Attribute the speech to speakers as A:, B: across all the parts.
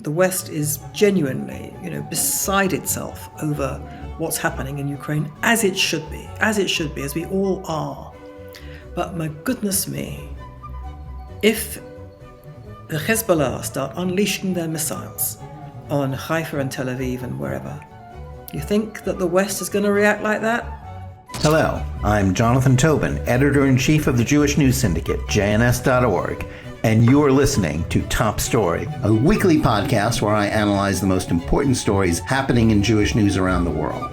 A: the West is genuinely, beside itself over what's happening in Ukraine, as it should be, as we all are. But my goodness me, if the Hezbollah start unleashing their missiles on Haifa and Tel Aviv and wherever, you think that the West is going to react like that?
B: Hello, I'm Jonathan Tobin, editor-in-chief of the Jewish News Syndicate, jns.org, and you're listening to Top Story, a weekly podcast where I analyze the most important stories happening in Jewish news around the world.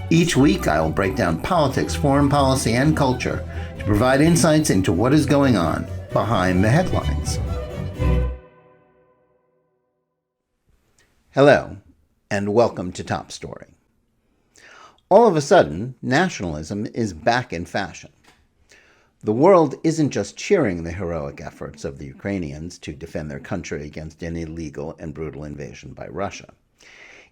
B: Each week, I'll break down politics, foreign policy, and culture to provide insights into what is going on behind the headlines. Hello, and welcome to Top Story. All of a sudden, nationalism is back in fashion. The world isn't just cheering the heroic efforts of the Ukrainians to defend their country against an illegal and brutal invasion by Russia.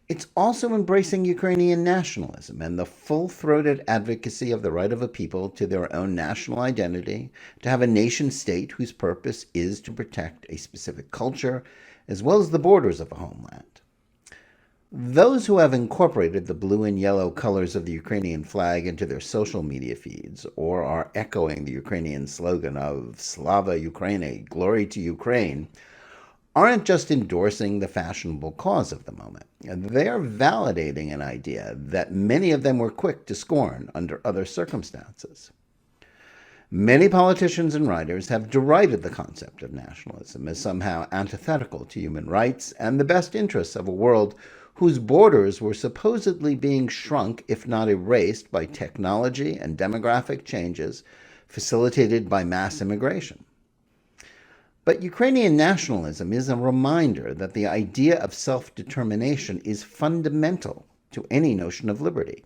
B: It's also embracing Ukrainian nationalism and the full-throated advocacy of the right of a people to their own national identity, to have a nation-state whose purpose is to protect a specific culture, as well as the borders of a homeland. Those who have incorporated the blue and yellow colors of the Ukrainian flag into their social media feeds, or are echoing the Ukrainian slogan of Slava Ukraini, glory to Ukraine, aren't just endorsing the fashionable cause of the moment. They are validating an idea that many of them were quick to scorn under other circumstances. Many politicians and writers have derided the concept of nationalism as somehow antithetical to human rights and the best interests of a world whose borders were supposedly being shrunk, if not erased, by technology and demographic changes facilitated by mass immigration. But Ukrainian nationalism is a reminder that the idea of self-determination is fundamental to any notion of liberty.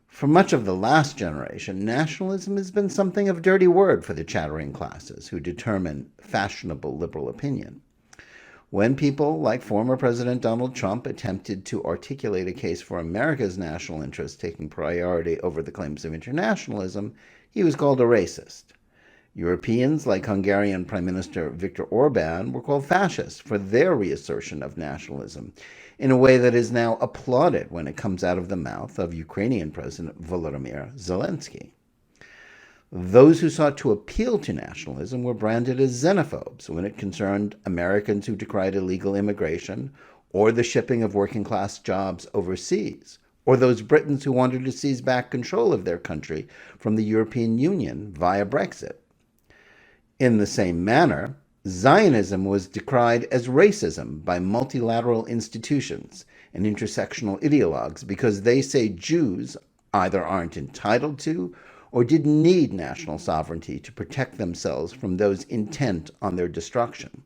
B: For much of the last generation, nationalism has been something of a dirty word for the chattering classes who determine fashionable liberal opinion. When people like former President Donald Trump attempted to articulate a case for America's national interests taking priority over the claims of internationalism, he was called a racist. Europeans like Hungarian Prime Minister Viktor Orban were called fascists for their reassertion of nationalism in a way that is now applauded when it comes out of the mouth of Ukrainian President Volodymyr Zelensky. Those who sought to appeal to nationalism were branded as xenophobes when it concerned Americans who decried illegal immigration or the shipping of working-class jobs overseas, or those Britons who wanted to seize back control of their country from the European Union via Brexit. In the same manner, Zionism was decried as racism by multilateral institutions and intersectional ideologues because they say Jews either aren't entitled to or didn't need national sovereignty to protect themselves from those intent on their destruction.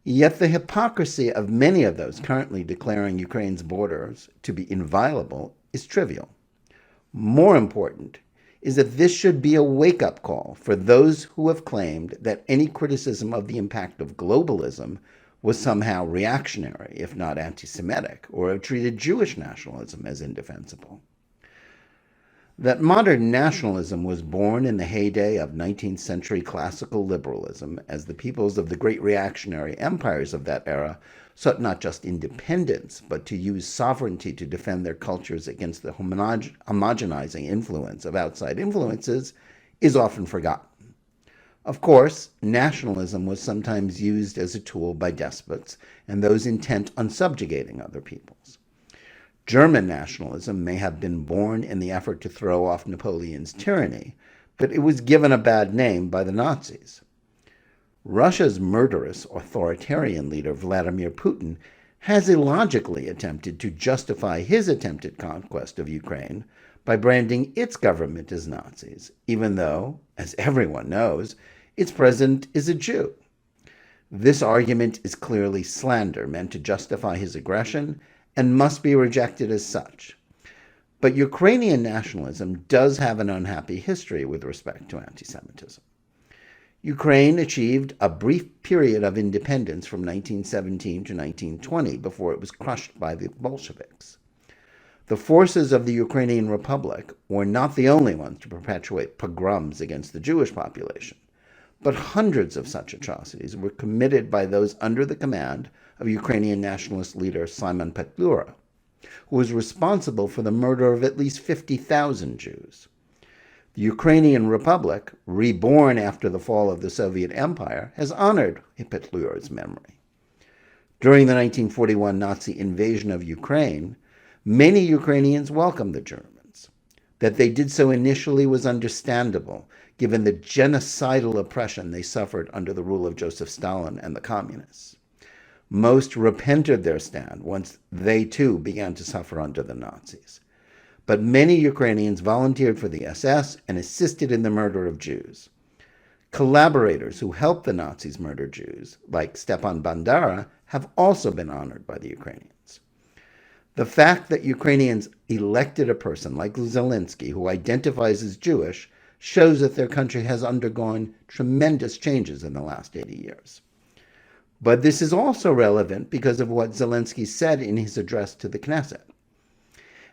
B: Yet the hypocrisy of many of those currently declaring Ukraine's borders to be inviolable is trivial. More important is that this should be a wake-up call for those who have claimed that any criticism of the impact of globalism was somehow reactionary, if not anti-Semitic, or have treated Jewish nationalism as indefensible. That modern nationalism was born in the heyday of 19th century classical liberalism as the peoples of the great reactionary empires of that era sought not just independence, but to use sovereignty to defend their cultures against the homogenizing influence of outside influences, is often forgotten. Of course, nationalism was sometimes used as a tool by despots and those intent on subjugating other peoples. German nationalism may have been born in the effort to throw off Napoleon's tyranny, but it was given a bad name by the Nazis. Russia's murderous authoritarian leader Vladimir Putin has illogically attempted to justify his attempted conquest of Ukraine by branding its government as Nazis, even though, as everyone knows, its president is a Jew. This argument is clearly slander meant to justify his aggression and must be rejected as such. But Ukrainian nationalism does have an unhappy history with respect to anti-Semitism. Ukraine achieved a brief period of independence from 1917 to 1920 before it was crushed by the Bolsheviks. The forces of the Ukrainian Republic were not the only ones to perpetuate pogroms against the Jewish population, but hundreds of such atrocities were committed by those under the command of Ukrainian nationalist leader Simon Petlura, who was responsible for the murder of at least 50,000 Jews. The Ukrainian Republic, reborn after the fall of the Soviet Empire, has honored Petlura's memory. During the 1941 Nazi invasion of Ukraine, many Ukrainians welcomed the Germans. That they did so initially was understandable, given the genocidal oppression they suffered under the rule of Joseph Stalin and the communists. Most repented their stand once they too began to suffer under the Nazis. But many Ukrainians volunteered for the SS and assisted in the murder of Jews. Collaborators who helped the Nazis murder Jews, like Stepan Bandera, have also been honored by the Ukrainians. The fact that Ukrainians elected a person like Zelenskyy, who identifies as Jewish, shows that their country has undergone tremendous changes in the last 80 years. But this is also relevant because of what Zelenskyy said in his address to the Knesset.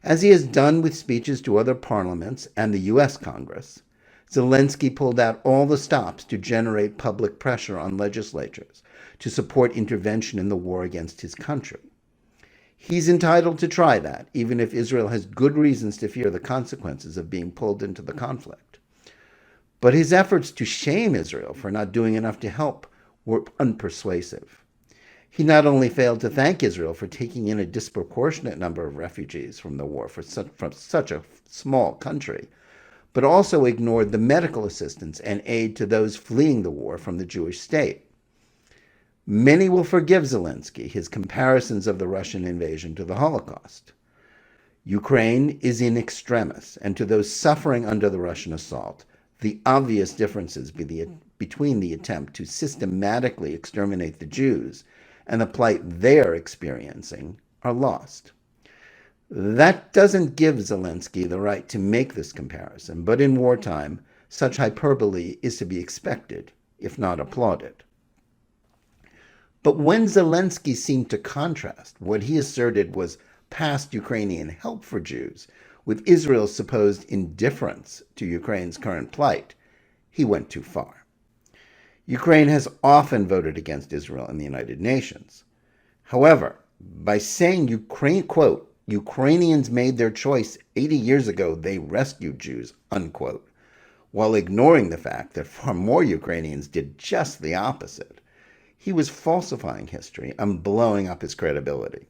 B: As he has done with speeches to other parliaments and the U.S. Congress, Zelenskyy pulled out all the stops to generate public pressure on legislatures to support intervention in the war against his country. He's entitled to try that, even if Israel has good reasons to fear the consequences of being pulled into the conflict. But his efforts to shame Israel for not doing enough to help were unpersuasive. He not only failed to thank Israel for taking in a disproportionate number of refugees from the war from such a small country, but also ignored the medical assistance and aid to those fleeing the war from the Jewish state. Many will forgive Zelenskyy his comparisons of the Russian invasion to the Holocaust. Ukraine is in extremis, and to those suffering under the Russian assault, the obvious differences between the attempt to systematically exterminate the Jews and the plight they're experiencing are lost. That doesn't give Zelenskyy the right to make this comparison, but in wartime, such hyperbole is to be expected, if not applauded. But when Zelenskyy seemed to contrast what he asserted was past Ukrainian help for Jews with Israel's supposed indifference to Ukraine's current plight, he went too far. Ukraine has often voted against Israel in the United Nations. However, by saying quote, Ukrainians made their choice 80 years ago, they rescued Jews, unquote, while ignoring the fact that far more Ukrainians did just the opposite, he was falsifying history and blowing up his credibility.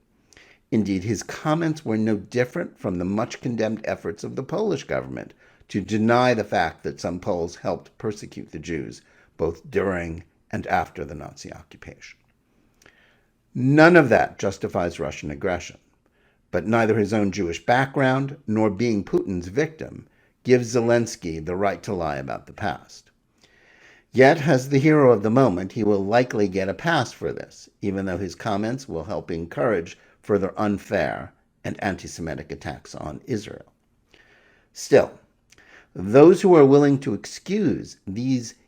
B: Indeed, his comments were no different from the much condemned efforts of the Polish government to deny the fact that some Poles helped persecute the Jews both during and after the Nazi occupation. None of that justifies Russian aggression, but neither his own Jewish background nor being Putin's victim gives Zelenskyy the right to lie about the past. Yet, as the hero of the moment, he will likely get a pass for this, even though his comments will help encourage further unfair and anti-Semitic attacks on Israel. Still, those who are willing to excuse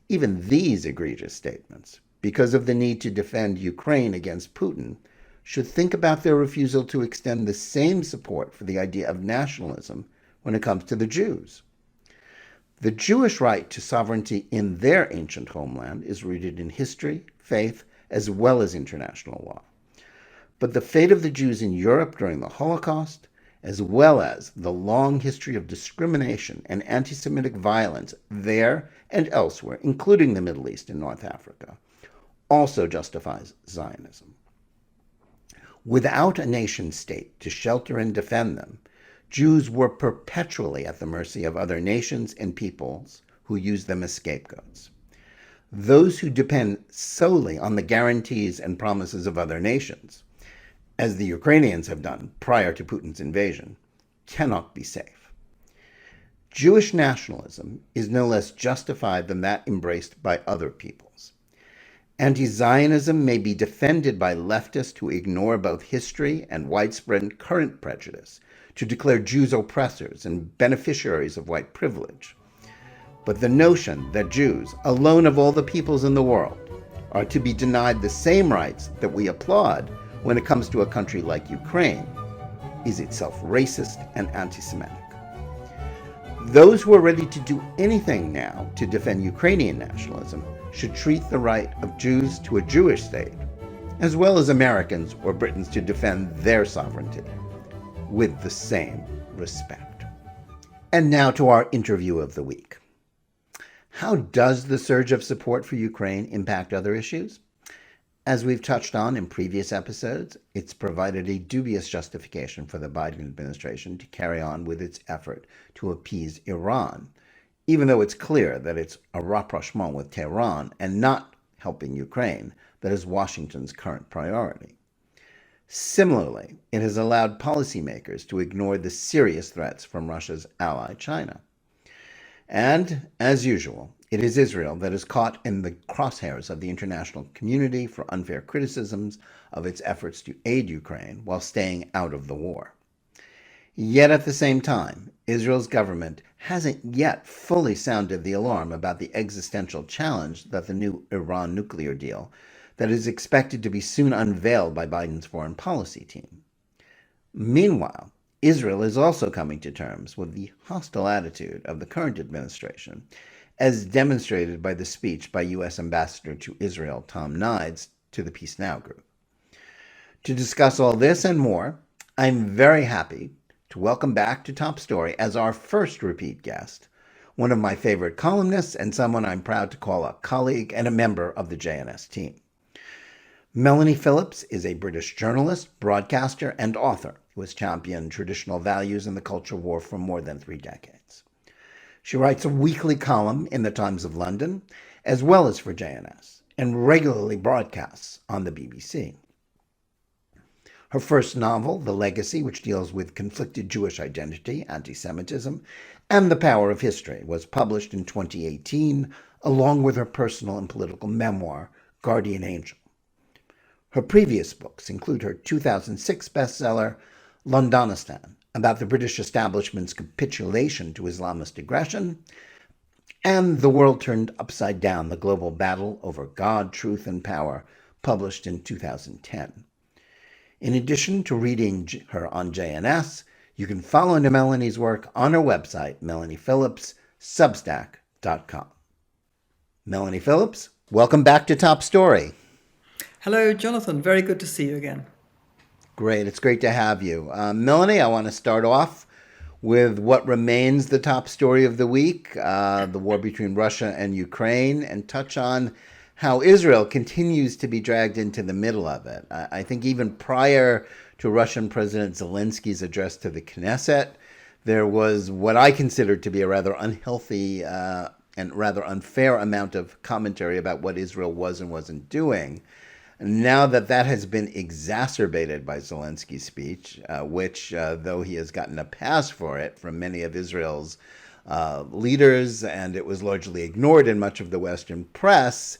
B: even these egregious statements because of the need to defend Ukraine against Putin should think about their refusal to extend the same support for the idea of nationalism when it comes to the Jews. The Jewish right to sovereignty in their ancient homeland is rooted in history, faith, as well as international law. But the fate of the Jews in Europe during the Holocaust, as well as the long history of discrimination and anti-Semitic violence there and elsewhere, including the Middle East and North Africa, also justifies Zionism. Without a nation-state to shelter and defend them, Jews were perpetually at the mercy of other nations and peoples who use them as scapegoats. Those who depend solely on the guarantees and promises of other nations, as the Ukrainians have done prior to Putin's invasion, cannot be safe. Jewish nationalism is no less justified than that embraced by other peoples. Anti-Zionism may be defended by leftists who ignore both history and widespread current prejudice to declare Jews oppressors and beneficiaries of white privilege. But the notion that Jews, alone of all the peoples in the world, are to be denied the same rights that we applaud when it comes to a country like Ukraine is itself racist and anti-Semitic. Those who are ready to do anything now to defend Ukrainian nationalism should treat the right of Jews to a Jewish state, as well as Americans or Britons to defend their sovereignty, with the same respect. And now to our interview of the week. How does the surge of support for Ukraine impact other issues? As we've touched on in previous episodes, it's provided a dubious justification for the Biden administration to carry on with its effort to appease Iran, even though it's clear that it's a rapprochement with Tehran and not helping Ukraine that is Washington's current priority. Similarly, it has allowed policymakers to ignore the serious threats from Russia's ally, China. And, as usual, it is Israel that is caught in the crosshairs of the international community for unfair criticisms of its efforts to aid Ukraine while staying out of the war. Yet at the same time, Israel's government hasn't yet fully sounded the alarm about the existential challenge that the new Iran nuclear deal that is expected to be soon unveiled by Biden's foreign policy team. Meanwhile, Israel is also coming to terms with the hostile attitude of the current administration, as demonstrated by the speech by U.S. Ambassador to Israel Tom Nides to the Peace Now group. To discuss all this and more, I'm very happy to welcome back to Top Story as our first repeat guest, one of my favorite columnists and someone I'm proud to call a colleague and a member of the JNS team. Melanie Phillips is a British journalist, broadcaster, and author who has championed traditional values in the culture war for more than 3 decades. She writes a weekly column in the Times of London, as well as for JNS, and regularly broadcasts on the BBC. Her first novel, The Legacy, which deals with conflicted Jewish identity, anti-Semitism, and the power of history, was published in 2018, along with her personal and political memoir, Guardian Angel. Her previous books include her 2006 bestseller, Londonistan, about the British establishment's capitulation to Islamist aggression, and The World Turned Upside Down, The Global Battle Over God, Truth, and Power, published in 2010. In addition to reading her on JNS, you can follow Melanie's work on her website, MelaniePhillips.substack.com. Melanie Phillips, welcome back to Top Story.
A: Hello, Jonathan. Very good to see you again.
B: Great. It's great to have you. Melanie, I want to start off with what remains the top story of the week, the war between Russia and Ukraine, and touch on how Israel continues to be dragged into the middle of it. I think even prior to Russian President Zelensky's address to the Knesset, there was what I considered to be a rather unhealthy and rather unfair amount of commentary about what Israel was and wasn't doing. Now that has been exacerbated by Zelensky's speech, which, though he has gotten a pass for it from many of Israel's leaders, and it was largely ignored in much of the Western press,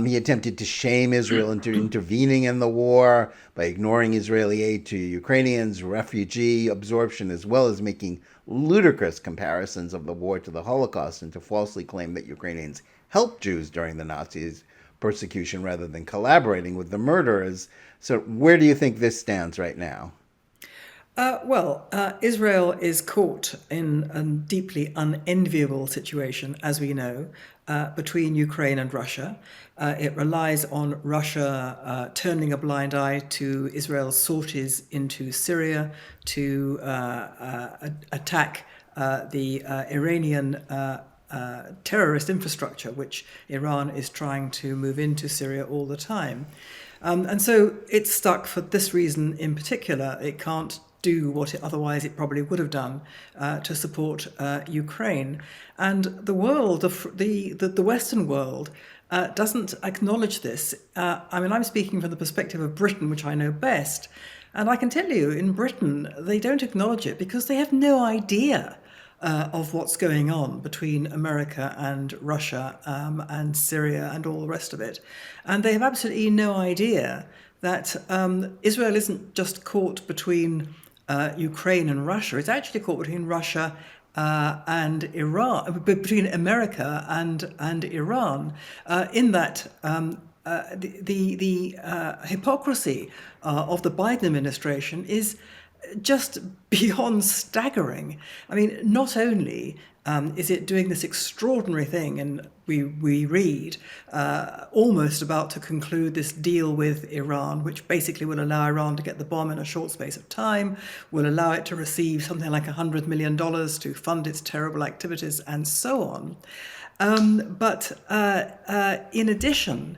B: he attempted to shame Israel into intervening in the war by ignoring Israeli aid to Ukrainians, refugee absorption, as well as making ludicrous comparisons of the war to the Holocaust, and to falsely claim that Ukrainians helped Jews during the Nazis' persecution rather than collaborating with the murderers. So where do you think this stands right now?
A: Israel is caught in a deeply unenviable situation, as we know, between Ukraine and Russia. It relies on Russia turning a blind eye to Israel's sorties into Syria to attack the Iranian terrorist infrastructure, which Iran is trying to move into Syria all the time. And so it's stuck for this reason in particular. It can't do what otherwise it probably would have done to support Ukraine. And the world, the Western world, doesn't acknowledge this. I'm speaking from the perspective of Britain, which I know best. And I can tell you, in Britain, they don't acknowledge it because they have no idea of what's going on between America and Russia and Syria and all the rest of it. And they have absolutely no idea that Israel isn't just caught between Ukraine and Russia. It's actually caught between Russia and Iran, between America and Iran, in that the hypocrisy of the Biden administration is just beyond staggering. I mean, not only is it doing this extraordinary thing, and we read almost about to conclude this deal with Iran, which basically will allow Iran to get the bomb in a short space of time, will allow it to receive something like $100 million to fund its terrible activities, and so on. But in addition,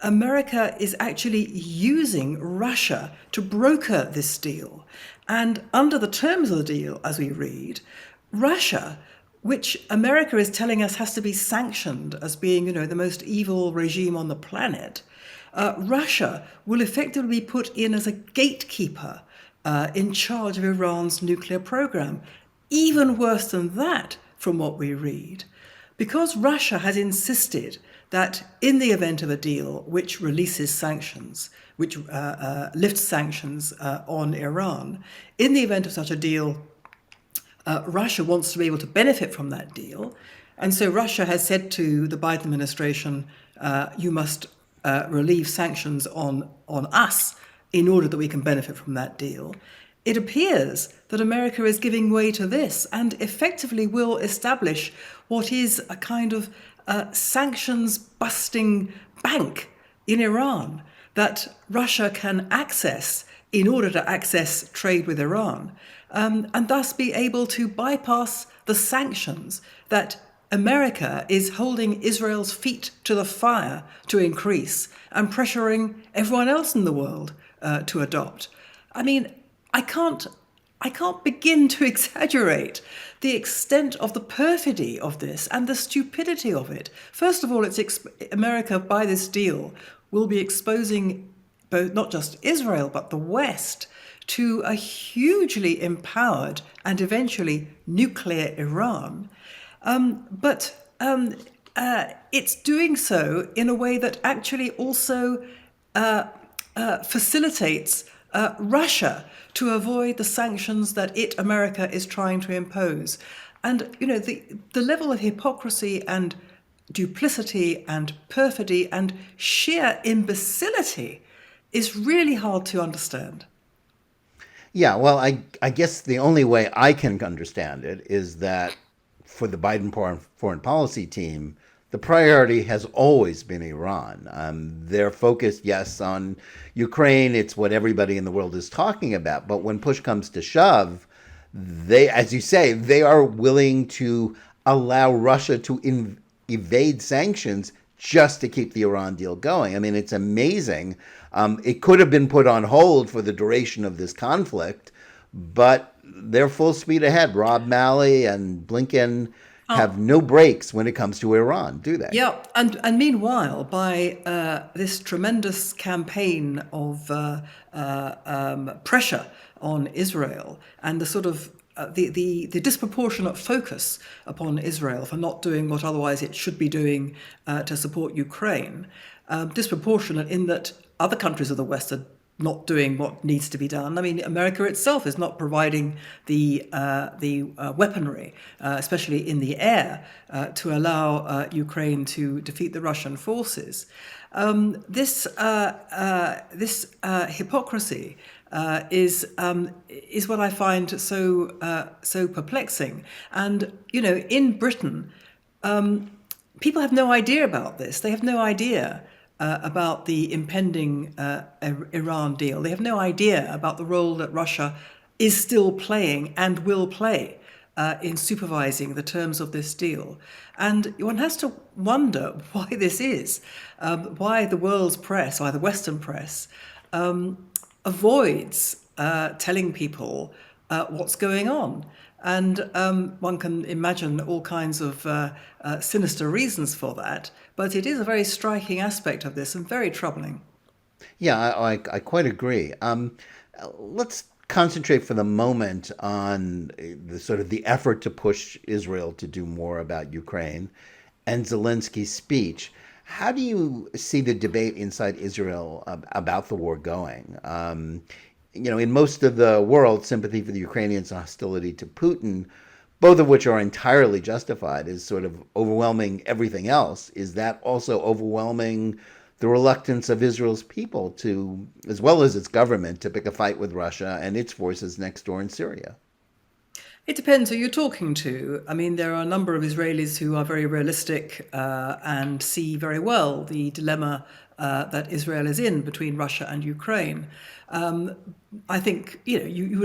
A: America is actually using Russia to broker this deal. And under the terms of the deal, as we read, Russia, which America is telling us has to be sanctioned as being, the most evil regime on the planet, Russia will effectively be put in as a gatekeeper in charge of Iran's nuclear program. Even worse than that, from what we read. Because Russia has insisted that in the event of a deal which releases sanctions, which lifts sanctions on Iran, in the event of such a deal, Russia wants to be able to benefit from that deal. And so Russia has said to the Biden administration, you must relieve sanctions on us in order that we can benefit from that deal. It appears that America is giving way to this and effectively will establish what is a kind of sanctions-busting bank in Iran that Russia can access in order to access trade with Iran, and thus be able to bypass the sanctions that America is holding Israel's feet to the fire to increase and pressuring everyone else in the world to adopt. I mean, I can't begin to exaggerate the extent of the perfidy of this and the stupidity of it. First of all, America, by this deal, will be exposing both not just Israel, but the West to a hugely empowered and eventually nuclear Iran. But it's doing so in a way that actually also facilitates Russia to avoid the sanctions that America, is trying to impose. And, the level of hypocrisy and duplicity and perfidy and sheer imbecility is really hard to understand.
B: Yeah, well, I guess the only way I can understand it is that for the Biden foreign policy team, the priority has always been Iran. They're focused, yes, on Ukraine. It's what everybody in the world is talking about. But when push comes to shove, they, as you say, they are willing to allow Russia to evade sanctions just to keep the Iran deal going. I mean, it's amazing. It could have been put on hold for the duration of this conflict, but they're full speed ahead. Rob Malley and Blinken have no breaks when it comes to Iran, do they?
A: Yeah, and meanwhile, by this tremendous campaign of pressure on Israel and the sort of the disproportionate focus upon Israel for not doing what otherwise it should be doing to support Ukraine, disproportionate in that other countries of the West are not doing what needs to be done. I mean, America itself is not providing the weaponry, especially in the air, to allow Ukraine to defeat the Russian forces. This hypocrisy is what I find so perplexing. And in Britain, people have no idea about this. They have no idea about the impending Iran deal. They have no idea about the role that Russia is still playing and will play in supervising the terms of this deal. And one has to wonder why this is, why the world's press, why the Western press, avoids telling people what's going on. And one can imagine all kinds of sinister reasons for that. But it is a very striking aspect of this and very troubling.
B: Yeah, I quite agree. Let's concentrate for the moment on the sort of the effort to push Israel to do more about Ukraine and Zelensky's speech. How do you see the debate inside Israel about the war going? In most of the world, sympathy for the Ukrainians and hostility to Putin, both of which are entirely justified, is sort of overwhelming everything else. Is that also overwhelming the reluctance of Israel's people to, as well as its government, to pick a fight with Russia and its forces next door in Syria?
A: It depends who you're talking to. I mean, there are a number of Israelis who are very realistic and see very well the dilemma that Israel is in between Russia and Ukraine. I think you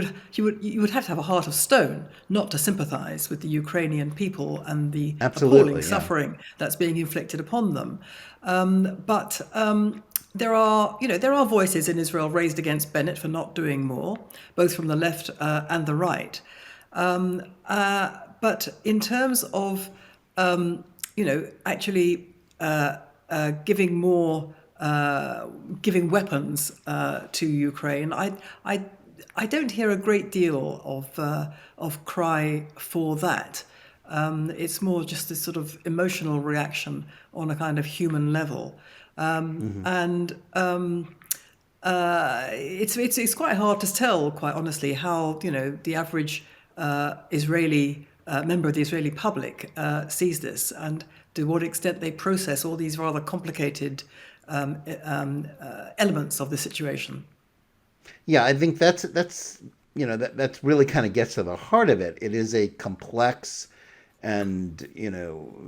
A: would have to have a heart of stone not to sympathize with the Ukrainian people and the appalling suffering that's being inflicted upon them. But there are voices in Israel raised against Bennett for not doing more, both from the left and the right. But in terms of actually giving more. Giving weapons to Ukraine, I don't hear a great deal of cry for that. It's more just this sort of emotional reaction on a kind of human level, and it's quite hard to tell, quite honestly, how the average Israeli member of the Israeli public sees this, and to what extent they process all these rather complicated elements of the situation.
B: Yeah, I think that's really kind of gets to the heart of it. It is a complex and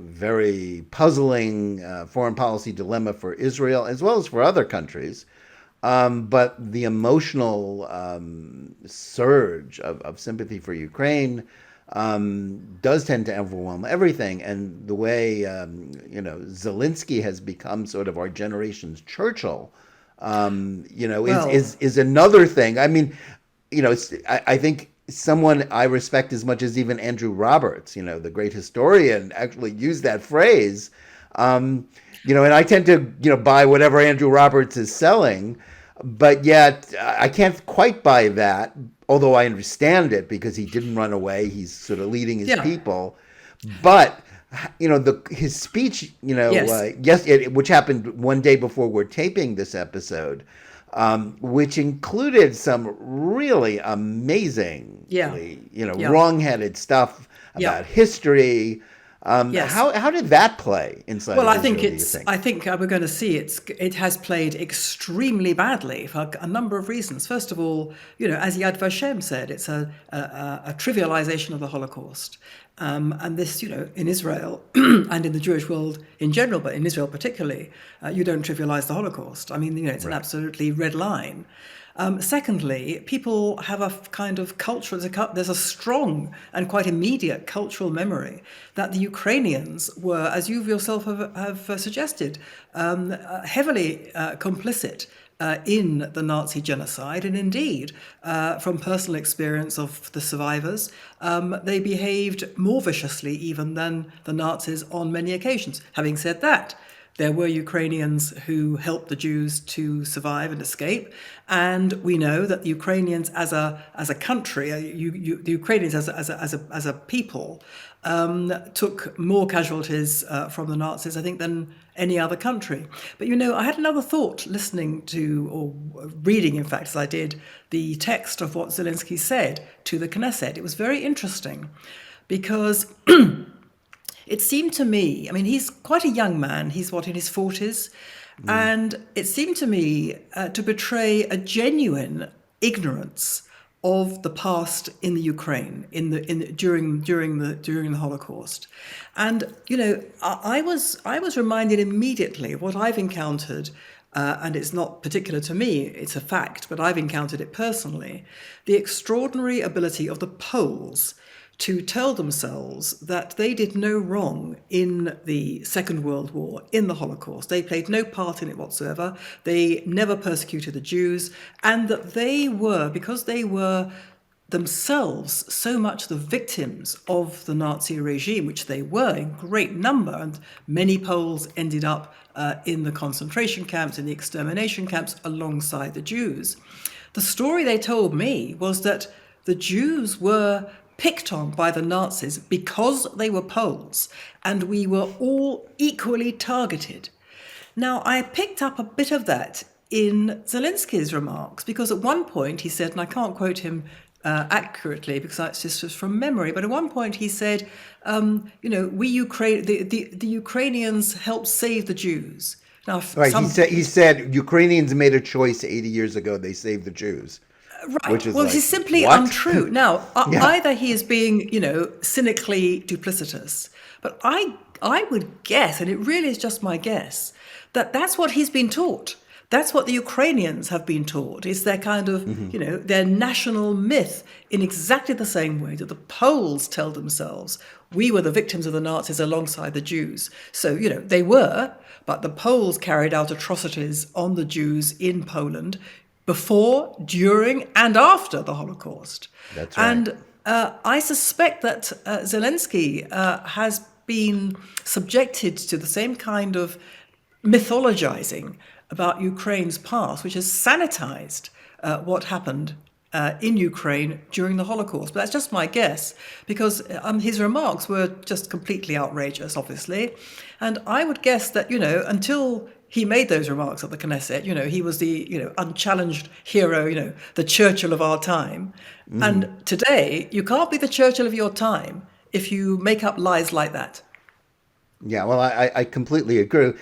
B: very puzzling foreign policy dilemma for Israel as well as for other countries. But the emotional surge of sympathy for Ukraine does tend to overwhelm everything. And the way, Zelenskyy has become sort of our generation's Churchill, is another thing. I mean, I think someone I respect as much as even Andrew Roberts, the great historian, actually used that phrase. And I tend to, buy whatever Andrew Roberts is selling, but yet I can't quite buy that, although I understand it because he didn't run away. He's sort of leading his people. But, his speech, which happened one day before we're taping this episode, which included some really amazing, wrong-headed stuff about history. How did that play inside?
A: Well,
B: of
A: Israel, I think we're going to see it has played extremely badly for a number of reasons. First of all, as Yad Vashem said, it's a trivialization of the Holocaust, and this, in Israel and in the Jewish world in general, but in Israel particularly, you don't trivialize the Holocaust. I mean, it's an absolutely red line. Secondly, people have a kind of culture, there's a strong and quite immediate cultural memory that the Ukrainians were, as you yourself have suggested, heavily complicit in the Nazi genocide. And indeed, from personal experience of the survivors, they behaved more viciously even than the Nazis on many occasions. Having said that, there were Ukrainians who helped the Jews to survive and escape, and we know that the Ukrainians as a country, the Ukrainians as a people, took more casualties from the Nazis, I think, than any other country. But I had another thought listening to, or reading, in fact, as I did, the text of what Zelenskyy said to the Knesset. It was very interesting because it seemed to me, I mean, he's quite a young man. He's in his 40s. And it seemed to me to betray a genuine ignorance of the past in the Ukraine during the Holocaust. And, I was reminded immediately of what I've encountered, and it's not particular to me, it's a fact, but I've encountered it personally, the extraordinary ability of the Poles to tell themselves that they did no wrong in the Second World War, in the Holocaust. They played no part in it whatsoever. They never persecuted the Jews, and that they were, because they were themselves so much the victims of the Nazi regime, which they were in great number, and many Poles ended up in the concentration camps, in the extermination camps, alongside the Jews. The story they told me was that the Jews were picked on by the Nazis because they were Poles, and we were all equally targeted. Now, I picked up a bit of that in Zelenskyy's remarks, because at one point he said, and I can't quote him accurately because it's just from memory, but at one point he said, the Ukrainians helped save the Jews. Now,
B: Right. He said Ukrainians made a choice 80 years ago. They saved the Jews, which
A: right.
B: is
A: Well,
B: like,
A: it's simply
B: what?
A: untrue. Now,
B: Yeah.
A: either he is being, cynically duplicitous, but I would guess, and it really is just my guess, that that's what he's been taught. That's what the Ukrainians have been taught. It's their kind of, their national myth in exactly the same way that the Poles tell themselves, we were the victims of the Nazis alongside the Jews. So, they were, but the Poles carried out atrocities on the Jews in Poland before, during, and after the Holocaust.
B: That's right.
A: And I suspect that Zelensky has been subjected to the same kind of mythologizing about Ukraine's past, which has sanitized what happened in Ukraine during the Holocaust. But that's just my guess, because his remarks were just completely outrageous, obviously. And I would guess that, until he made those remarks at the Knesset, he was the, unchallenged hero, the Churchill of our time. And today, you can't be the Churchill of your time if you make up lies like that.
B: Yeah, well, I completely agree.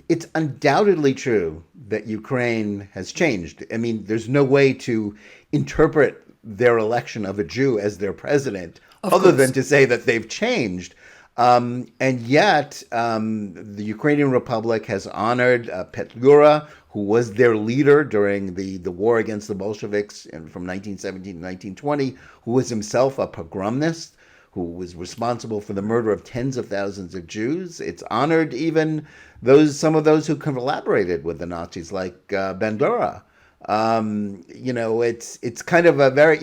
B: It's undoubtedly true that Ukraine has changed. I mean, there's no way to interpret their election of a Jew as their president other than to say that they've changed. And yet, the Ukrainian Republic has honored Petlura, who was their leader during the war against the Bolsheviks from 1917 to 1920, who was himself a pogromist, who was responsible for the murder of tens of thousands of Jews. It's honored even some of those who collaborated with the Nazis, like Bandura. It's kind of a very,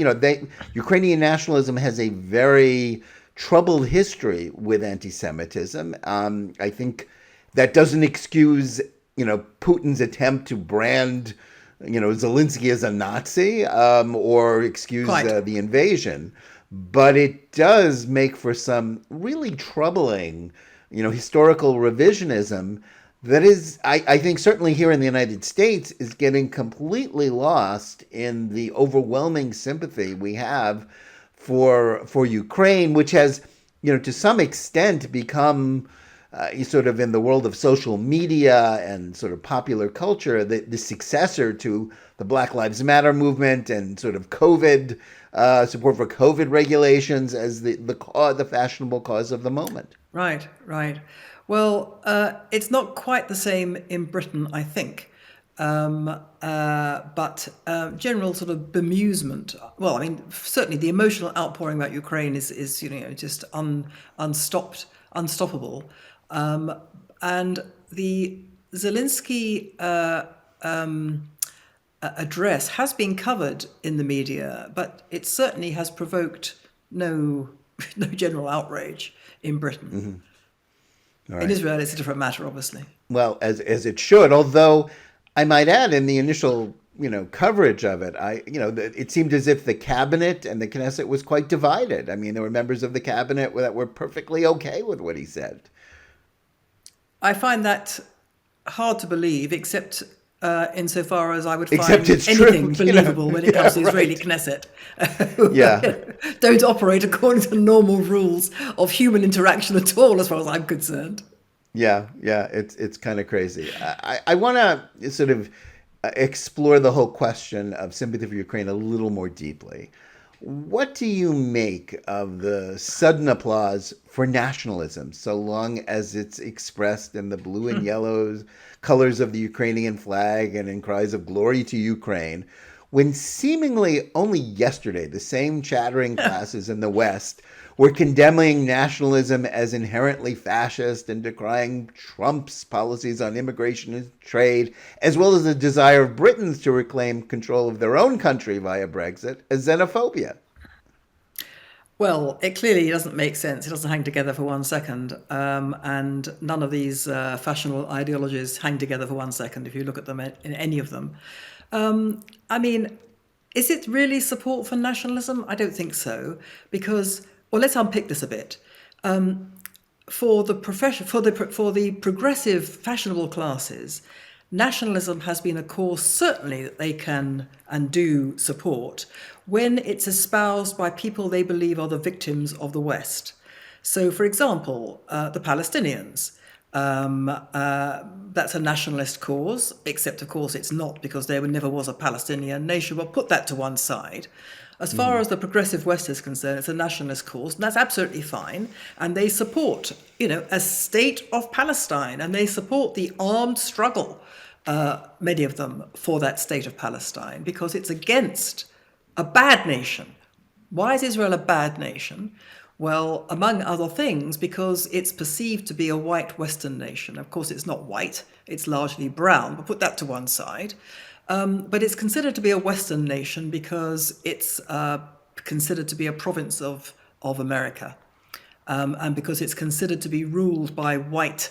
B: Ukrainian nationalism has a very troubled history with anti-Semitism. I think that doesn't excuse, Putin's attempt to brand, Zelenskyy as a Nazi or excuse the invasion. But it does make for some really troubling, historical revisionism that is, I think, certainly here in the United States, is getting completely lost in the overwhelming sympathy we have for Ukraine, which has, to some extent become sort of in the world of social media and sort of popular culture, the successor to the Black Lives Matter movement and sort of COVID support for COVID regulations as the fashionable cause of the moment.
A: Right. Well, it's not quite the same in Britain, I think. But general sort of bemusement. Well, I mean, certainly the emotional outpouring about Ukraine is just unstoppable. And the Zelenskyy address has been covered in the media, but it certainly has provoked no general outrage in Britain.
B: Mm-hmm. Right.
A: In Israel, it's a different matter, obviously.
B: Well, as it should, although I might add, in the initial coverage of it, it seemed as if the cabinet and the Knesset was quite divided. I mean, there were members of the cabinet that were perfectly okay with what he said.
A: I find that hard to believe, except insofar as I would find anything believable when it comes to the Israeli Knesset. Don't operate according to normal rules of human interaction at all, as far as I'm concerned.
B: Yeah, it's kind of crazy. I want to sort of explore the whole question of sympathy for Ukraine a little more deeply. What do you make of the sudden applause for nationalism, so long as it's expressed in the blue and yellow colors of the Ukrainian flag and in cries of glory to Ukraine, when seemingly only yesterday the same chattering classes in the West were condemning nationalism as inherently fascist and decrying Trump's policies on immigration and trade, as well as the desire of Britons to reclaim control of their own country via Brexit, as xenophobia?
A: Well, it clearly doesn't make sense. It doesn't hang together for 1 second. And none of these fashionable ideologies hang together for 1 second if you look at them, in any of them. I mean, is it really support for nationalism? I don't think so, because, well, let's unpick this a bit. For the progressive fashionable classes, nationalism has been a cause certainly that they can and do support when it's espoused by people they believe are the victims of the West. So, for example, the Palestinians. That's a nationalist cause, except of course it's not, because there never was a Palestinian nation. Well, put that to one side. As far as the progressive West is concerned, it's a nationalist cause, and that's absolutely fine. And they support, a state of Palestine, and they support the armed struggle, many of them, for that state of Palestine, because it's against a bad nation. Why is Israel a bad nation? Well, among other things, because it's perceived to be a white Western nation. Of course, it's not white, it's largely brown, but put that to one side. But it's considered to be a Western nation because it's considered to be a province of America, and because it's considered to be ruled by white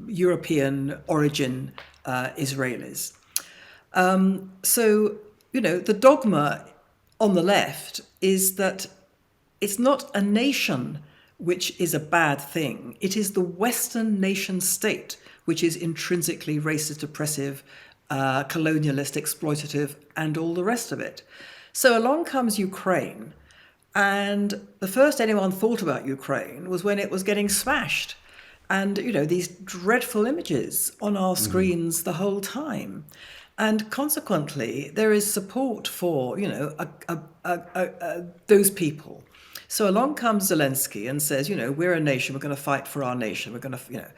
A: European origin Israelis. So, the dogma on the left is that it's not a nation which is a bad thing. It is the Western nation state which is intrinsically racist, oppressive, colonialist, exploitative, and all the rest of it. So along comes Ukraine, and the first anyone thought about Ukraine was when it was getting smashed. And, these dreadful images on our screens the whole time. And consequently, there is support for, those people. So along comes Zelenskyy and says, we're a nation, we're going to fight for our nation, we're going to,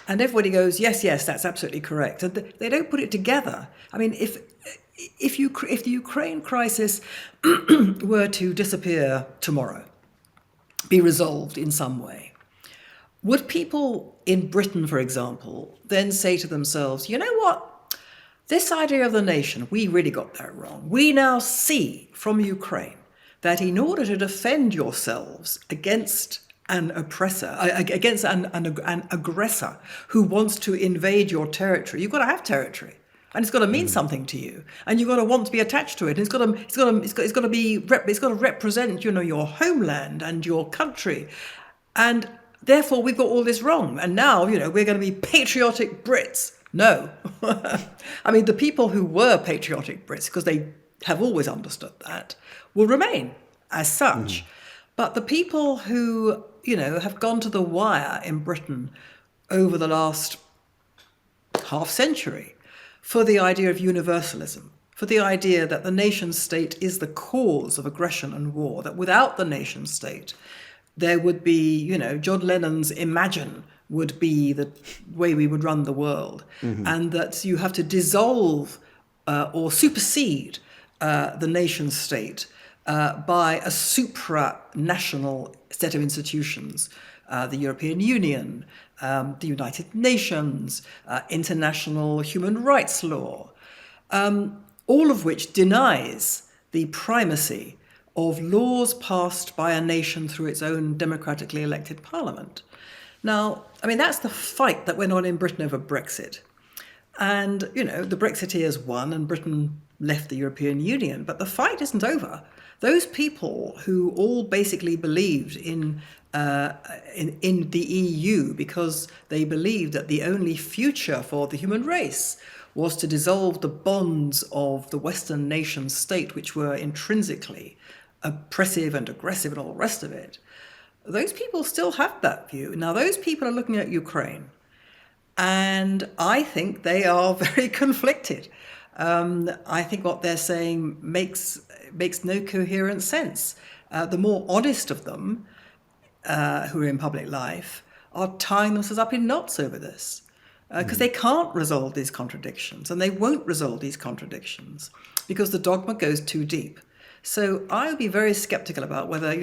A: and everybody goes, yes, that's absolutely correct. And they don't put it together. I mean, if the Ukraine crisis were to disappear tomorrow, be resolved in some way, would people in Britain, for example, then say to themselves, you know what? This idea of the nation, we really got that wrong. We now see from Ukraine that in order to defend yourselves against an oppressor, against an aggressor who wants to invade your territory, you've got to have territory. And it's got to mean something to you, and you've got to want to be attached to it. It's got to represent, your homeland and your country, and therefore we've got all this wrong. And now, we're going to be patriotic Brits. No, I mean the people who were patriotic Brits, because they have always understood that, will remain as such. But the people who, have gone to the wire in Britain over the last half century for the idea of universalism, for the idea that the nation state is the cause of aggression and war, that without the nation state, there would be, John Lennon's Imagine would be the way we would run the world, and that you have to dissolve or supersede the nation state by a supranational set of institutions, the European Union, the United Nations, international human rights law, all of which denies the primacy of laws passed by a nation through its own democratically elected parliament. Now, I mean, that's the fight that went on in Britain over Brexit. And, the Brexiteers won and Britain left the European Union. But the fight isn't over. Those people who all basically believed in the EU because they believed that the only future for the human race was to dissolve the bonds of the Western nation state, which were intrinsically oppressive and aggressive and all the rest of it, those people still have that view. Now, those people are looking at Ukraine, and I think they are very conflicted. I think what they're saying makes no coherent sense. The more honest of them, who are in public life, are tying themselves up in knots over this, because they can't resolve these contradictions, and they won't resolve these contradictions because the dogma goes too deep. So I would be very skeptical about whether,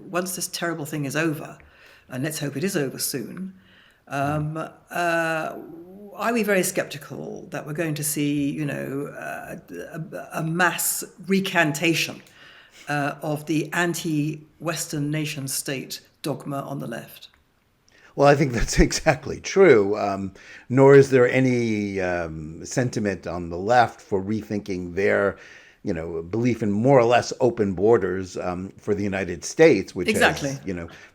A: once this terrible thing is over, and let's hope it is over soon, I'd be very skeptical that we're going to see, a mass recantation of the anti-Western nation state dogma on the left.
B: Well, I think that's exactly true. Nor is there any sentiment on the left for rethinking their belief in more or less open borders for the United States, which
A: Exactly.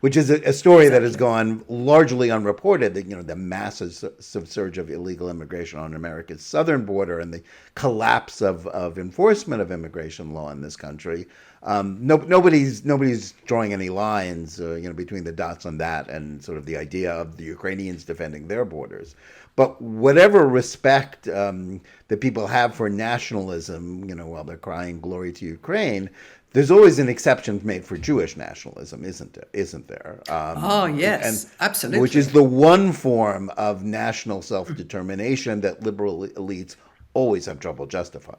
B: which is a story that has gone largely unreported. That the massive surge of illegal immigration on America's southern border and the collapse of enforcement of immigration law in this country. Nobody's drawing any lines, between the dots on that and sort of the idea of the Ukrainians defending their borders. But whatever respect that people have for nationalism, while they're crying glory to Ukraine, there's always an exception made for Jewish nationalism, isn't there?
A: Yes, absolutely.
B: Which is the one form of national self-determination that liberal elites always have trouble justifying.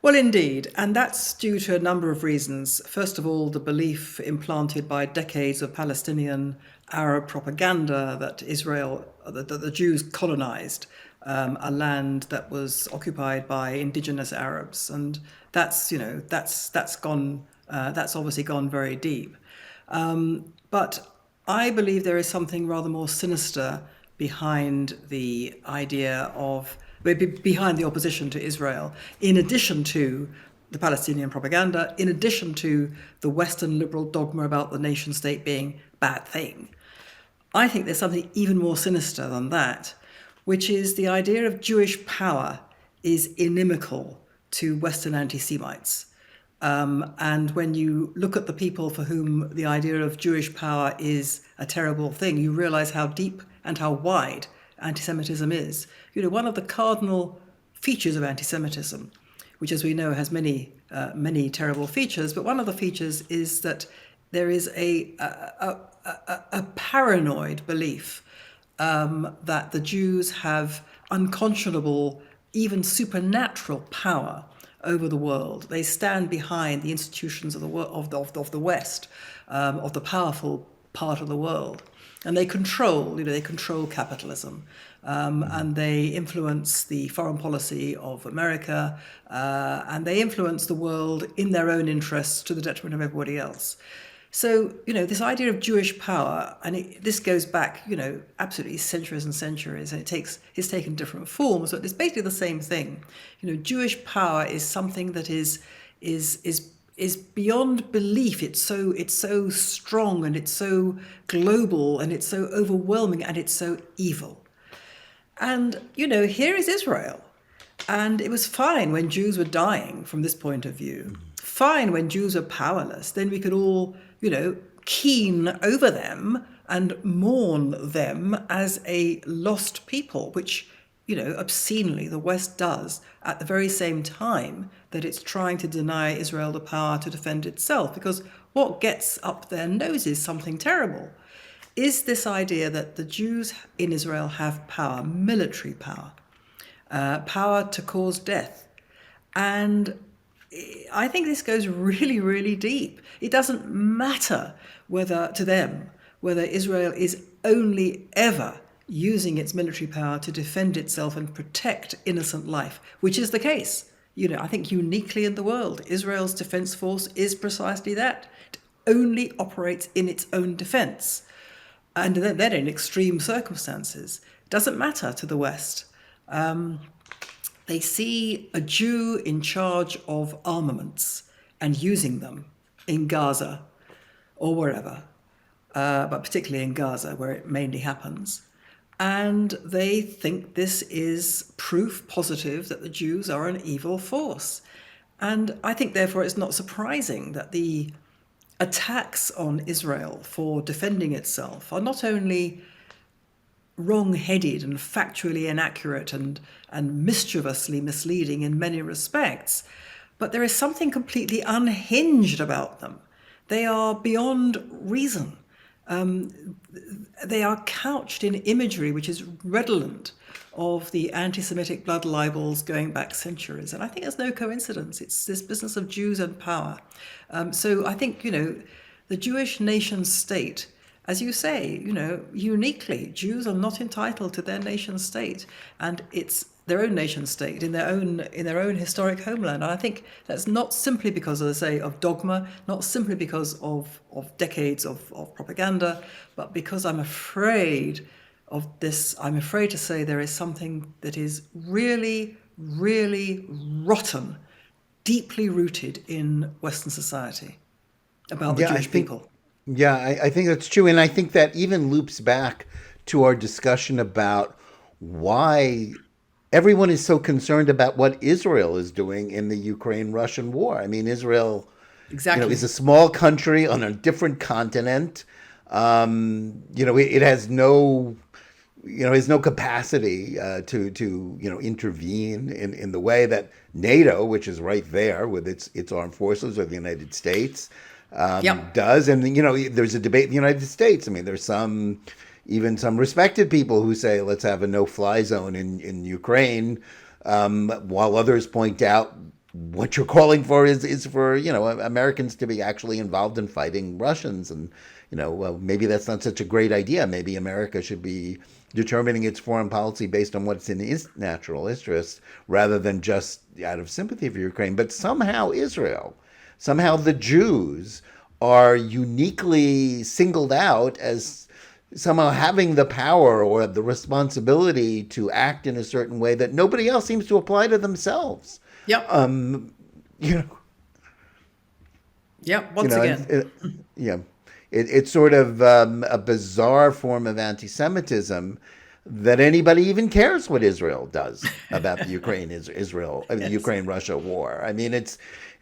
A: Well, indeed, and that's due to a number of reasons. First of all, the belief implanted by decades of Palestinian Arab propaganda that the Jews colonized a land that was occupied by indigenous Arabs, and that's obviously gone very deep. But I believe there is something rather more sinister behind the opposition to Israel, in addition to the Palestinian propaganda, in addition to the Western liberal dogma about the nation state being a bad thing. I think there's something even more sinister than that, which is the idea of Jewish power is inimical to Western anti-Semites. And when you look at the people for whom the idea of Jewish power is a terrible thing, you realize how deep and how wide anti-Semitism is. One of the cardinal features of anti-Semitism, which, as we know, has many terrible features, but one of the features is that there is a paranoid belief that the Jews have unconscionable, even supernatural power over the world. They stand behind the institutions of the West, of the powerful part of the world. And they control capitalism, and they influence the foreign policy of America, and they influence the world in their own interests to the detriment of everybody else. So, this idea of Jewish power, and this goes back, absolutely centuries and centuries, and it's taken different forms, but it's basically the same thing. Jewish power is something that is beyond belief. It's so strong, and it's so global, and it's so overwhelming, and it's so evil. And, here is Israel. And it was fine when Jews were dying from this point of view. Fine when Jews were powerless. Then we could all, keen over them and mourn them as a lost people, which, obscenely the West does at the very same time that it's trying to deny Israel the power to defend itself. Because what gets up their noses, something terrible, is this idea that the Jews in Israel have power, military power, power to cause death. And I think this goes really, really deep. It doesn't matter whether Israel is only ever using its military power to defend itself and protect innocent life, which is the case. I think uniquely in the world, Israel's defense force is precisely that. It only operates in its own defense. And then in extreme circumstances. It doesn't matter to the West. They see a Jew in charge of armaments and using them in Gaza or wherever, but particularly in Gaza, where it mainly happens. And they think this is proof positive that the Jews are an evil force. And I think, therefore, it's not surprising that the attacks on Israel for defending itself are not only wrong-headed and factually inaccurate and mischievously misleading in many respects, but there is something completely unhinged about them. They are beyond reason. They are couched in imagery which is redolent of the anti-Semitic blood libels going back centuries. And I think there's no coincidence. It's this business of Jews and power. So I think, the Jewish nation state, as you say, uniquely, Jews are not entitled to their nation state. And it's their own nation state in their own historic homeland. And I think that's not simply because, as I say, of dogma, not simply because of decades of propaganda, but because I'm afraid of this. I'm afraid to say there is something that is really, really rotten deeply rooted in Western society about the Jewish people.
B: Yeah, I think that's true. And I think that even loops back to our discussion about why everyone is so concerned about what Israel is doing in the Ukraine-Russian war. I mean, Israel,
A: Exactly.
B: is a small country on a different continent. It has no, has no capacity to intervene in the way that NATO, which is right there with its armed forces, or the United States,
A: Yep.
B: does. And there's a debate in the United States. I mean, there's even some respected people who say let's have a no-fly zone in Ukraine, while others point out what you're calling for is for Americans to be actually involved in fighting Russians. And well, maybe that's not such a great idea. Maybe America should be determining its foreign policy based on what's in its natural interests rather than just out of sympathy for Ukraine. But somehow the Jews are uniquely singled out as somehow having the power or the responsibility to act in a certain way that nobody else seems to apply to themselves.
A: Yep. Yep. Once again.
B: It's sort of a bizarre form of anti-Semitism that anybody even cares what Israel does about the Ukraine-Russia war. I mean, it's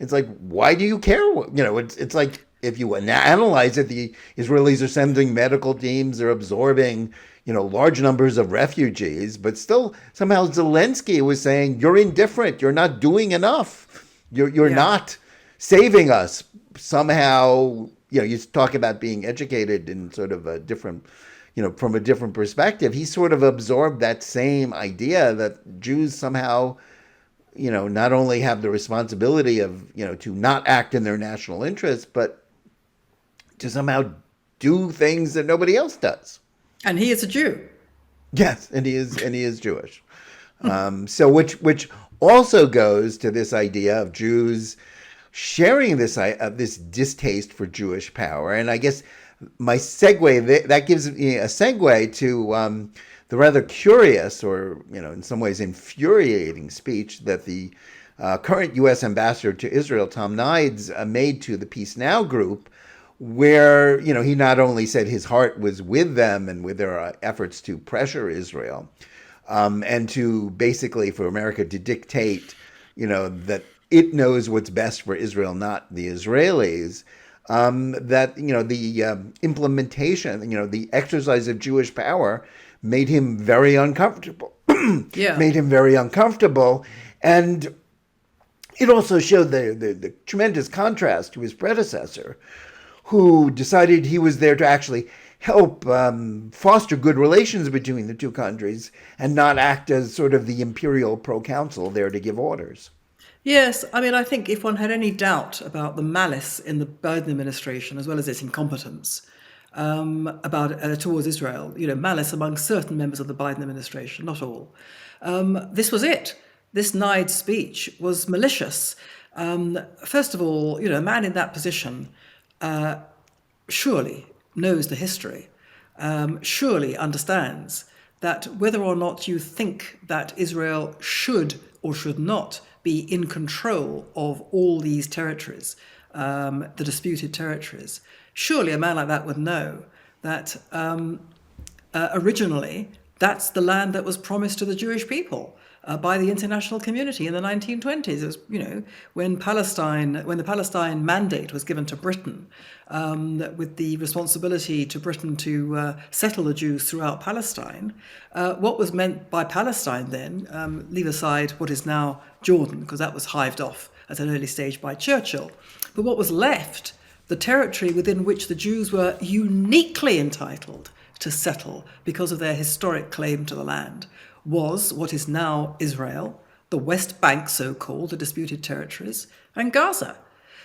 B: like, why do you care? It's like, if you analyze it, the Israelis are sending medical teams, they're absorbing, large numbers of refugees, but still somehow Zelenskyy was saying, you're indifferent, you're not doing enough, you're not saving us. Somehow, you talk about being educated in sort of a different, from a different perspective. He sort of absorbed that same idea that Jews somehow, not only have the responsibility of, to not act in their national interests, but to somehow do things that nobody else does.
A: And he is a Jew.
B: Yes, and he is Jewish. So which also goes to this idea of Jews sharing this distaste for Jewish power. And I guess my segue, that gives me a segue to the rather curious, or in some ways infuriating, speech that the current U.S. ambassador to Israel, Tom Nides, made to the Peace Now group, where he not only said his heart was with them and with their efforts to pressure Israel, and to basically for America to dictate, that it knows what's best for Israel, not the Israelis. That the implementation, the exercise of Jewish power made him very uncomfortable. Made him very uncomfortable, and it also showed the tremendous contrast to his predecessor, who decided he was there to actually help foster good relations between the two countries and not act as sort of the imperial proconsul there to give orders.
A: Yes, I mean, I think if one had any doubt about the malice in the Biden administration, as well as its incompetence towards Israel, malice among certain members of the Biden administration, not all, this was it. This Nides speech was malicious. First of all, a man in that position surely knows the history, surely understands that whether or not you think that Israel should or should not be in control of all these territories, the disputed territories, surely a man like that would know that originally that's the land that was promised to the Jewish people by the international community in the 1920s. It was, when the Palestine mandate was given to Britain, with the responsibility to Britain to settle the Jews throughout Palestine. What was meant by Palestine then, leave aside what is now Jordan, because that was hived off at an early stage by Churchill. But what was left, the territory within which the Jews were uniquely entitled to settle because of their historic claim to the land, was what is now Israel, the West Bank, so-called, the disputed territories, and Gaza.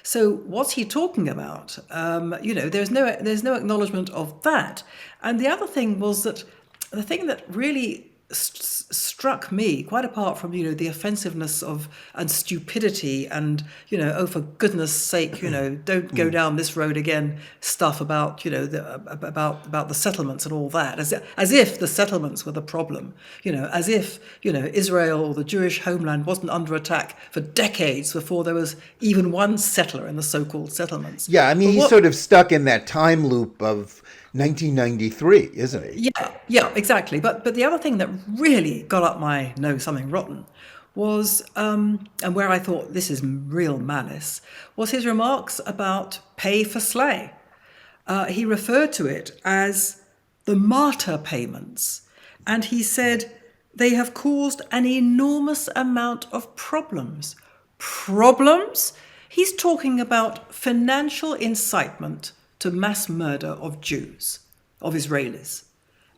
A: So what's he talking about? There's no acknowledgement of that. And the other thing was that the thing that really struck me, quite apart from the offensiveness of and stupidity and oh, for goodness sake, don't go down this road again stuff about about the settlements and all that, as if the settlements were the problem, as if Israel or the Jewish homeland wasn't under attack for decades before there was even one settler in the so-called settlements.
B: Yeah, I mean, he's sort of stuck in that time loop of 1993, isn't he?
A: Yeah, exactly. But the other thing that really got up my nose, something rotten, was and where I thought this is real malice, was his remarks about pay for slay. He referred to it as the martyr payments, and he said they have caused an enormous amount of problems. Problems? He's talking about financial incitement to mass murder of Jews, of Israelis.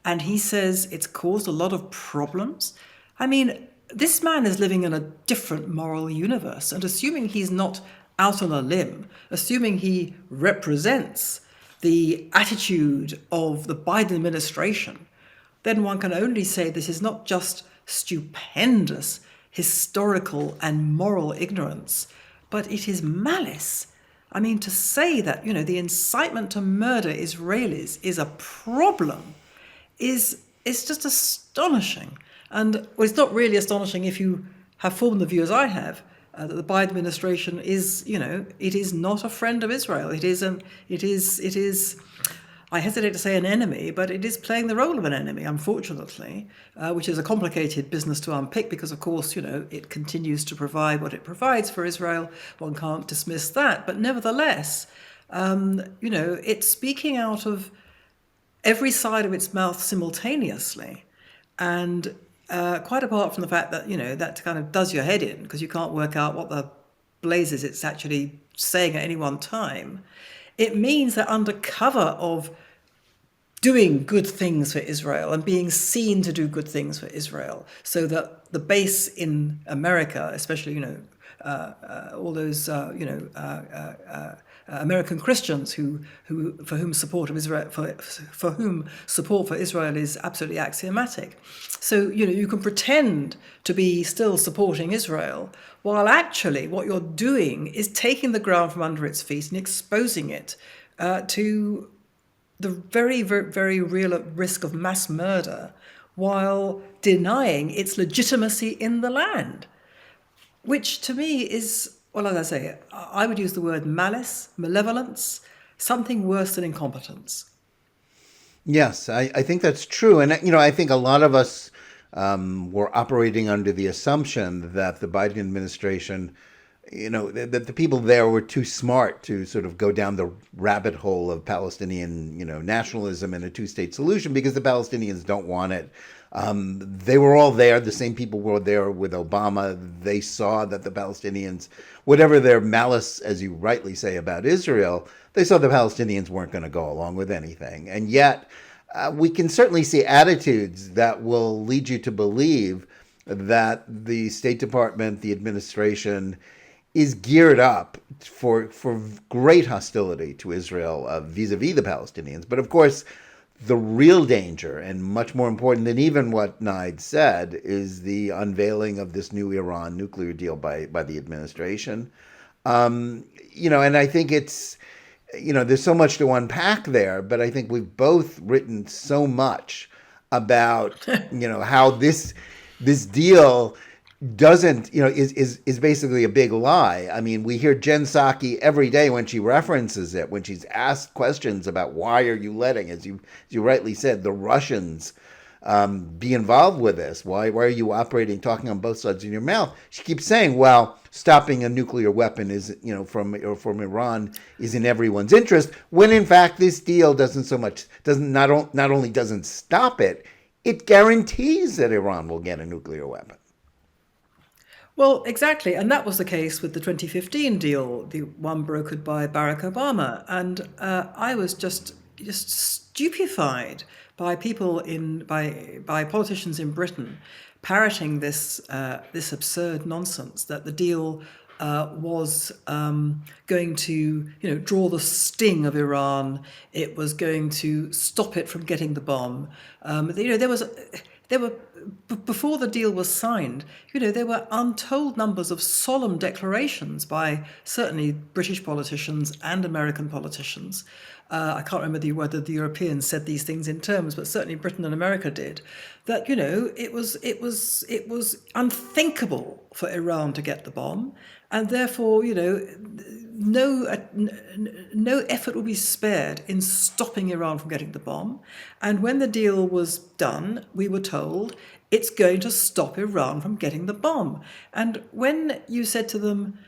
A: And he says it's caused a lot of problems. I mean, this man is living in a different moral universe, and assuming he's not out on a limb, assuming he represents the attitude of the Biden administration, then one can only say this is not just stupendous historical and moral ignorance, but it is malice. I mean, to say that, the incitement to murder Israelis is a problem is just astonishing. And well, it's not really astonishing if you have formed the view as I have, that the Biden administration is, it is not a friend of Israel. It is, I hesitate to say an enemy, but it is playing the role of an enemy, unfortunately, which is a complicated business to unpick because, of course, it continues to provide what it provides for Israel. One can't dismiss that. But nevertheless, it's speaking out of every side of its mouth simultaneously. And quite apart from the fact that, that kind of does your head in because you can't work out what the blazes it's actually saying at any one time, it means that under cover of doing good things for Israel and being seen to do good things for Israel, so that the base in America, especially, all those, American Christians for whom support of Israel, for whom support for Israel is absolutely axiomatic. So, you can pretend to be still supporting Israel, while actually what you're doing is taking the ground from under its feet and exposing it to the very, very, very real risk of mass murder, while denying its legitimacy in the land, which to me is, well, as I say, I would use the word malice, malevolence, something worse than incompetence.
B: Yes, I think that's true. And, I think a lot of us were operating under the assumption that the Biden administration, that the people there were too smart to sort of go down the rabbit hole of Palestinian, nationalism and a two-state solution because the Palestinians don't want it. They were all there. The same people were there with Obama. They saw that the Palestinians, whatever their malice, as you rightly say, about Israel, they saw the Palestinians weren't going to go along with anything. And yet we can certainly see attitudes that will lead you to believe that the State Department, the administration, is geared up for great hostility to Israel vis-a-vis the Palestinians. But of course, the real danger, and much more important than even what Nides said, is the unveiling of this new Iran nuclear deal by the administration. And I think it's, there's so much to unpack there, but I think we've both written so much about, how this deal doesn't, is basically a big lie. I mean, we hear Jen Psaki every day when she references it, when she's asked questions about why are you letting, as you rightly said, the Russians be involved with this? Why are you operating, talking on both sides of your mouth? She keeps saying, well, stopping a nuclear weapon is, from Iran is in everyone's interest, when in fact this deal not only doesn't stop it, it guarantees that Iran will get a nuclear weapon.
A: Well, exactly. And that was the case with the 2015 deal, the one brokered by Barack Obama. And I was just stupefied by people by politicians in Britain parroting this absurd nonsense that the deal was going to, draw the sting of Iran. It was going to stop it from getting the bomb. There were before the deal was signed, there were untold numbers of solemn declarations by certainly British politicians and American politicians. I can't remember whether the Europeans said these things in terms, but certainly Britain and America did. That it was unthinkable for Iran to get the bomb, and therefore no effort will be spared in stopping Iran from getting the bomb. And when the deal was done, we were told it's going to stop Iran from getting the bomb. And when you said to them,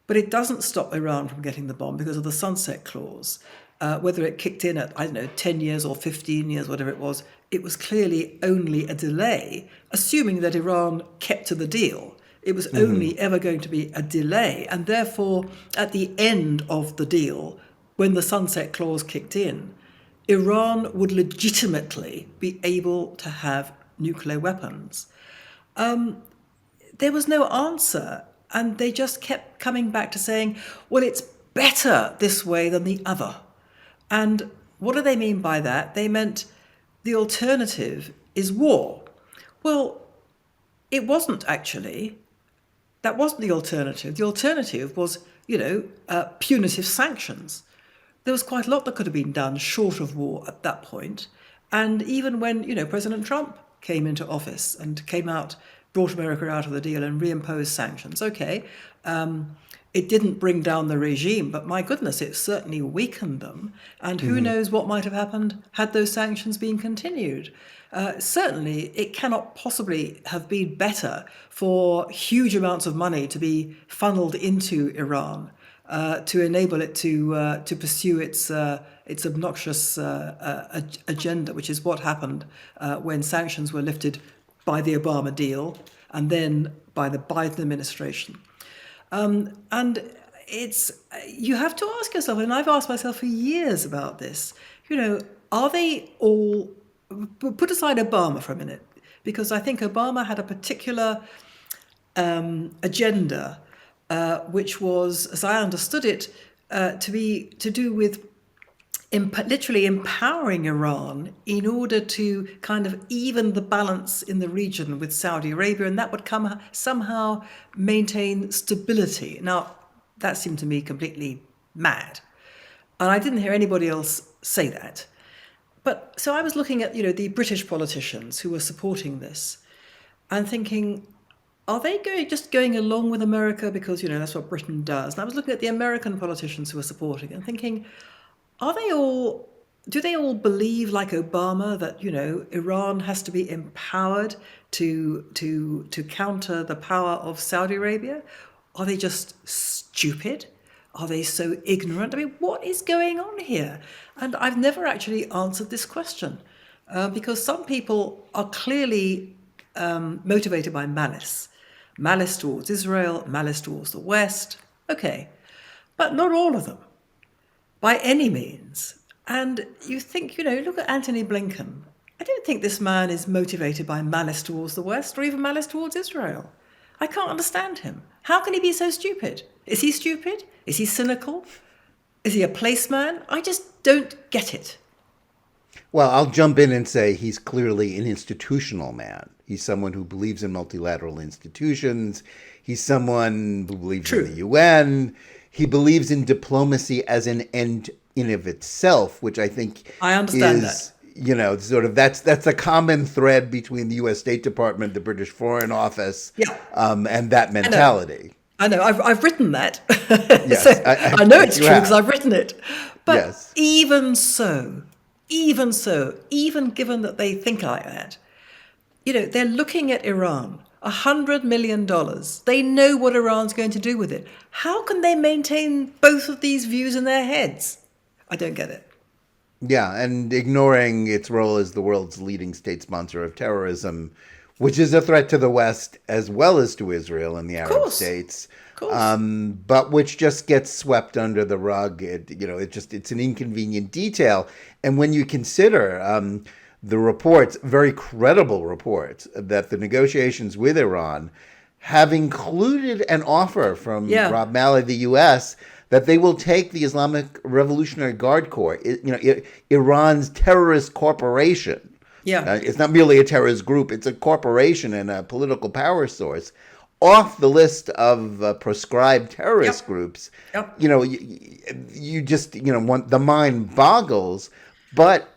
A: but it doesn't stop Iran from getting the bomb because of the sunset clause, whether it kicked in at, 10 years or 15 years, whatever it was clearly only a delay, assuming that Iran kept to the deal. It was only ever going to be a delay. And therefore, at the end of the deal, when the sunset clause kicked in, Iran would legitimately be able to have nuclear weapons. There was no answer. And they just kept coming back to saying, well, it's better this way than the other. And what do they mean by that? They meant the alternative is war. Well, it wasn't actually. That wasn't the alternative. The alternative was, punitive sanctions. There was quite a lot that could have been done short of war at that point. And even when, President Trump came into office and brought America out of the deal and reimposed sanctions, okay, it didn't bring down the regime, but my goodness, it certainly weakened them. And who knows what might have happened had those sanctions been continued. Certainly, it cannot possibly have been better for huge amounts of money to be funneled into Iran to enable it to pursue its obnoxious agenda, which is what happened when sanctions were lifted by the Obama deal and then by the Biden administration. And you have to ask yourself, and I've asked myself for years about this, are they all, put aside Obama for a minute, because I think Obama had a particular agenda, which was, as I understood it, to do with literally empowering Iran in order to kind of even the balance in the region with Saudi Arabia, and that would somehow maintain stability. Now, that seemed to me completely mad. And I didn't hear anybody else say that. But so I was looking at, the British politicians who were supporting this and thinking, are they just going along with America because, that's what Britain does? And I was looking at the American politicians who were supporting it and thinking, do they all believe, like Obama, that, Iran has to be empowered to counter the power of Saudi Arabia? Are they just stupid? Are they so ignorant? I mean, what is going on here? And I've never actually answered this question because some people are clearly motivated by malice. Malice towards Israel, malice towards the West. Okay, but not all of them. By any means. And you think, look at Antony Blinken. I don't think this man is motivated by malice towards the West or even malice towards Israel. I can't understand him. How can he be so stupid? Is he stupid? Is he cynical? Is he a placeman? I just don't get it.
B: Well, I'll jump in and say he's clearly an institutional man. He's someone who believes in multilateral institutions. He's someone who believes in the UN. He believes in diplomacy as an end in of itself, which I think
A: I understand that.
B: That's a common thread between the U.S. State Department, the British Foreign Office, and that mentality.
A: I know. I've written that.
B: Yes,
A: so I know it's true because I've written it. But
B: yes.
A: even given that they think like that, they're looking at Iran. $100 million. They know what Iran's going to do with it. How can they maintain both of these views in their heads? I don't get it.
B: Yeah, and ignoring its role as the world's leading state sponsor of terrorism, which is a threat to the West as well as to Israel and the Arab states, but which just gets swept under the rug. It's an inconvenient detail. And when you consider the reports, very credible reports, that the negotiations with Iran have included an offer from Rob Malley, the U.S., that they will take the Islamic Revolutionary Guard Corps, Iran's terrorist corporation,
A: Yeah.
B: It's not merely a terrorist group, it's a corporation and a political power source off the list of proscribed terrorist
A: Yep.
B: groups.
A: Yep.
B: You just, the mind boggles. But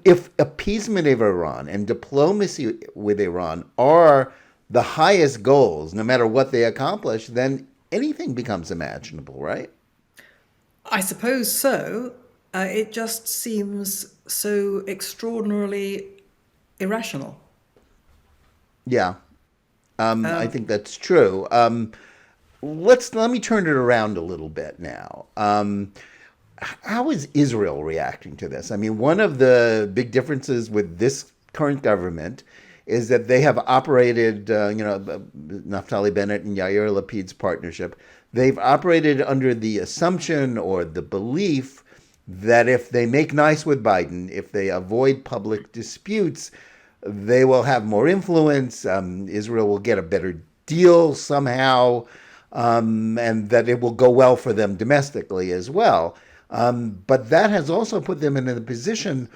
B: if appeasement of Iran and diplomacy with Iran are the highest goals, no matter what they accomplish, then anything becomes imaginable, right?
A: I suppose so. It just seems so extraordinarily irrational.
B: Yeah, I think that's true. Let me turn it around a little bit now. How is Israel reacting to this? I mean, one of the big differences with this current government is that they have operated, Naftali Bennett and Yair Lapid's partnership. They've operated under the assumption or the belief that if they make nice with Biden, if they avoid public disputes, they will have more influence. Israel will get a better deal somehow, and that it will go well for them domestically as well. But that has also put them in a position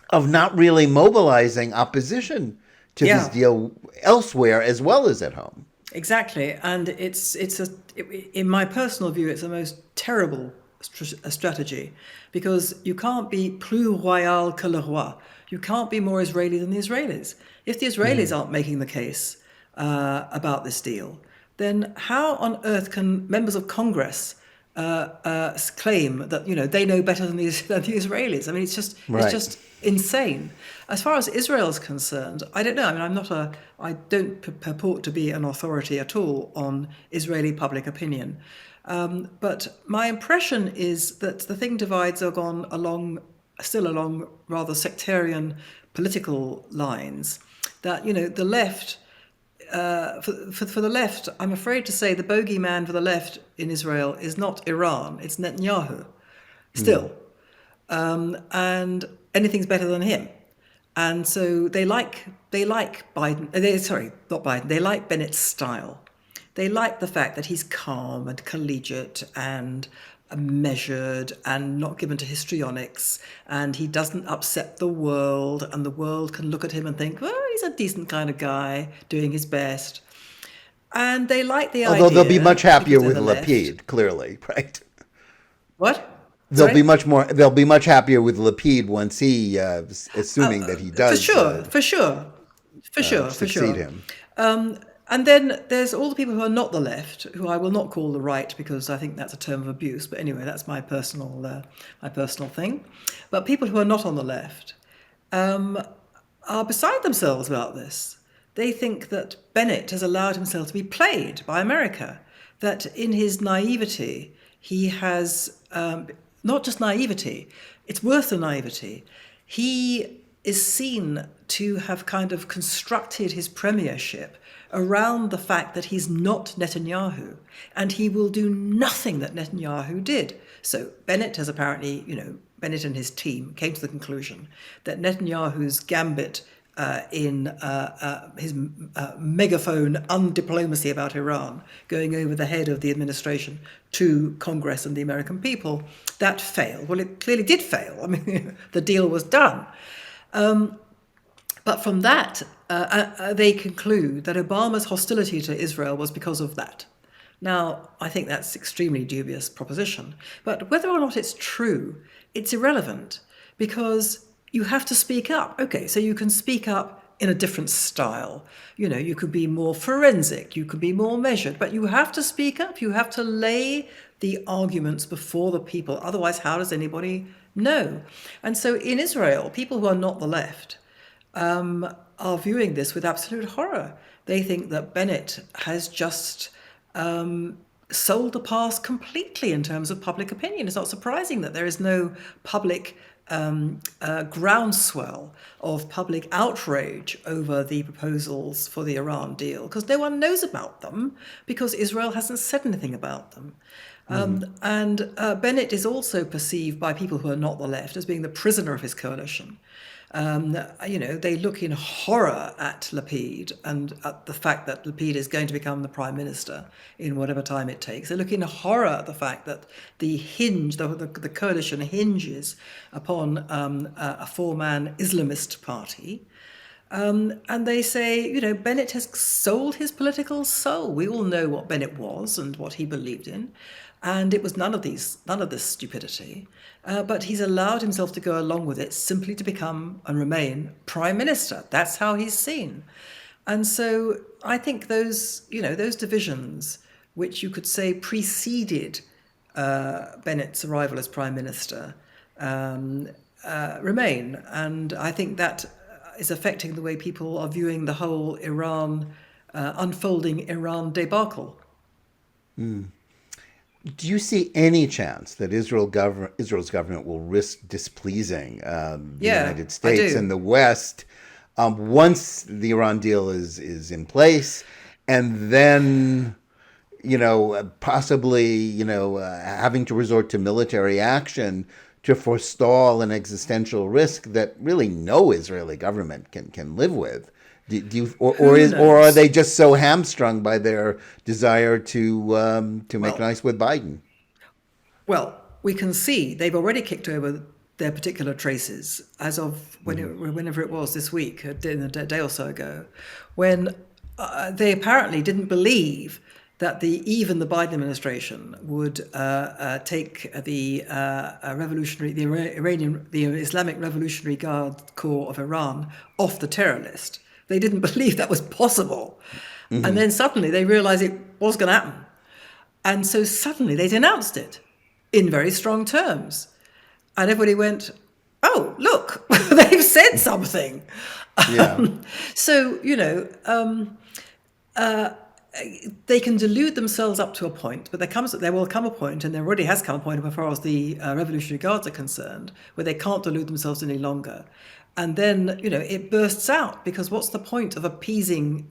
B: of not really mobilizing opposition to this
A: Yeah.
B: deal elsewhere as well as at home.
A: Exactly, and in my personal view, it's the most terrible strategy, because you can't be plus royal que le roi. You can't be more Israeli than the Israelis. If the Israelis aren't making the case about this deal, then how on earth can members of Congress claim that they know better than the Israelis? I mean, it's
B: Right.
A: just insane. As far as Israel is concerned, I don't know. I mean, I don't purport to be an authority at all on Israeli public opinion, but my impression is that the thing divides are gone still along rather sectarian political lines. That the left. For the left, I'm afraid to say the bogeyman for the left in Israel is not Iran, it's Netanyahu, still. And anything's better than him. And so they like Biden, not Biden, they like Bennett's style. They like the fact that he's calm and collegiate and measured and not given to histrionics, and he doesn't upset the world, and the world can look at him and think, well, he's a decent kind of guy doing his best. And they like the idea.
B: Although they'll be much happier
A: because
B: with
A: they're the left.
B: Lapid, clearly, right?
A: What?
B: They'll
A: Sorry?
B: They'll be much happier with Lapid once he, assuming that he does,
A: For sure.
B: succeed him.
A: And then there's all the people who are not the left, who I will not call the right because I think that's a term of abuse. But anyway, that's my personal thing. But people who are not on the left are beside themselves about this. They think that Bennett has allowed himself to be played by America, that in his naivety, he has, not just naivety, it's worse than naivety. He is seen to have kind of constructed his premiership around the fact that he's not Netanyahu, and he will do nothing that Netanyahu did. So Bennett has apparently, Bennett and his team came to the conclusion that Netanyahu's gambit in his megaphone undiplomacy about Iran, going over the head of the administration to Congress and the American people, that failed. Well, it clearly did fail. I mean, the deal was done. But from that, they conclude that Obama's hostility to Israel was because of that. Now, I think that's an extremely dubious proposition. But whether or not it's true, it's irrelevant, because you have to speak up. Okay, so you can speak up in a different style. You could be more forensic, you could be more measured, but you have to speak up. You have to lay the arguments before the people. Otherwise, how does anybody know? And so in Israel, people who are not the left are viewing this with absolute horror. They think that Bennett has just sold the past completely in terms of public opinion. It's not surprising that there is no public groundswell of public outrage over the proposals for the Iran deal, because no one knows about them, because Israel hasn't said anything about them. And Bennett is also perceived by people who are not the left as being the prisoner of his coalition. They look in horror at Lapid and at the fact that Lapid is going to become the prime minister in whatever time it takes. They look in horror at the fact that the coalition hinges upon a four-man Islamist party. And they say, Bennett has sold his political soul. We all know what Bennett was and what he believed in. And it was none of this stupidity. But he's allowed himself to go along with it simply to become and remain prime minister. That's how he's seen. And so I think those divisions, which you could say preceded Bennett's arrival as prime minister, remain. And I think that is affecting the way people are viewing the whole unfolding Iran debacle.
B: Do you see any chance that Israel's government will risk displeasing the United States and the West once the Iran deal is in place, and then possibly having to resort to military action to forestall an existential risk that really no Israeli government can live with? Do you, or are they just so hamstrung by their desire to make nice with Biden?
A: Well, we can see they've already kicked over their particular traces as of whenever it was this week, a day or so ago, when they apparently didn't believe that even the Biden administration would take the Islamic Revolutionary Guard Corps of Iran off the terror list. They didn't believe that was possible. Mm-hmm. And then suddenly they realized it was going to happen. And so suddenly they denounced it in very strong terms. And everybody went, oh, look, they've said something.
B: Yeah.
A: They can delude themselves up to a point, but there will come a point, and there already has come a point as far as the Revolutionary Guards are concerned, where they can't delude themselves any longer. And then, it bursts out, because what's the point of appeasing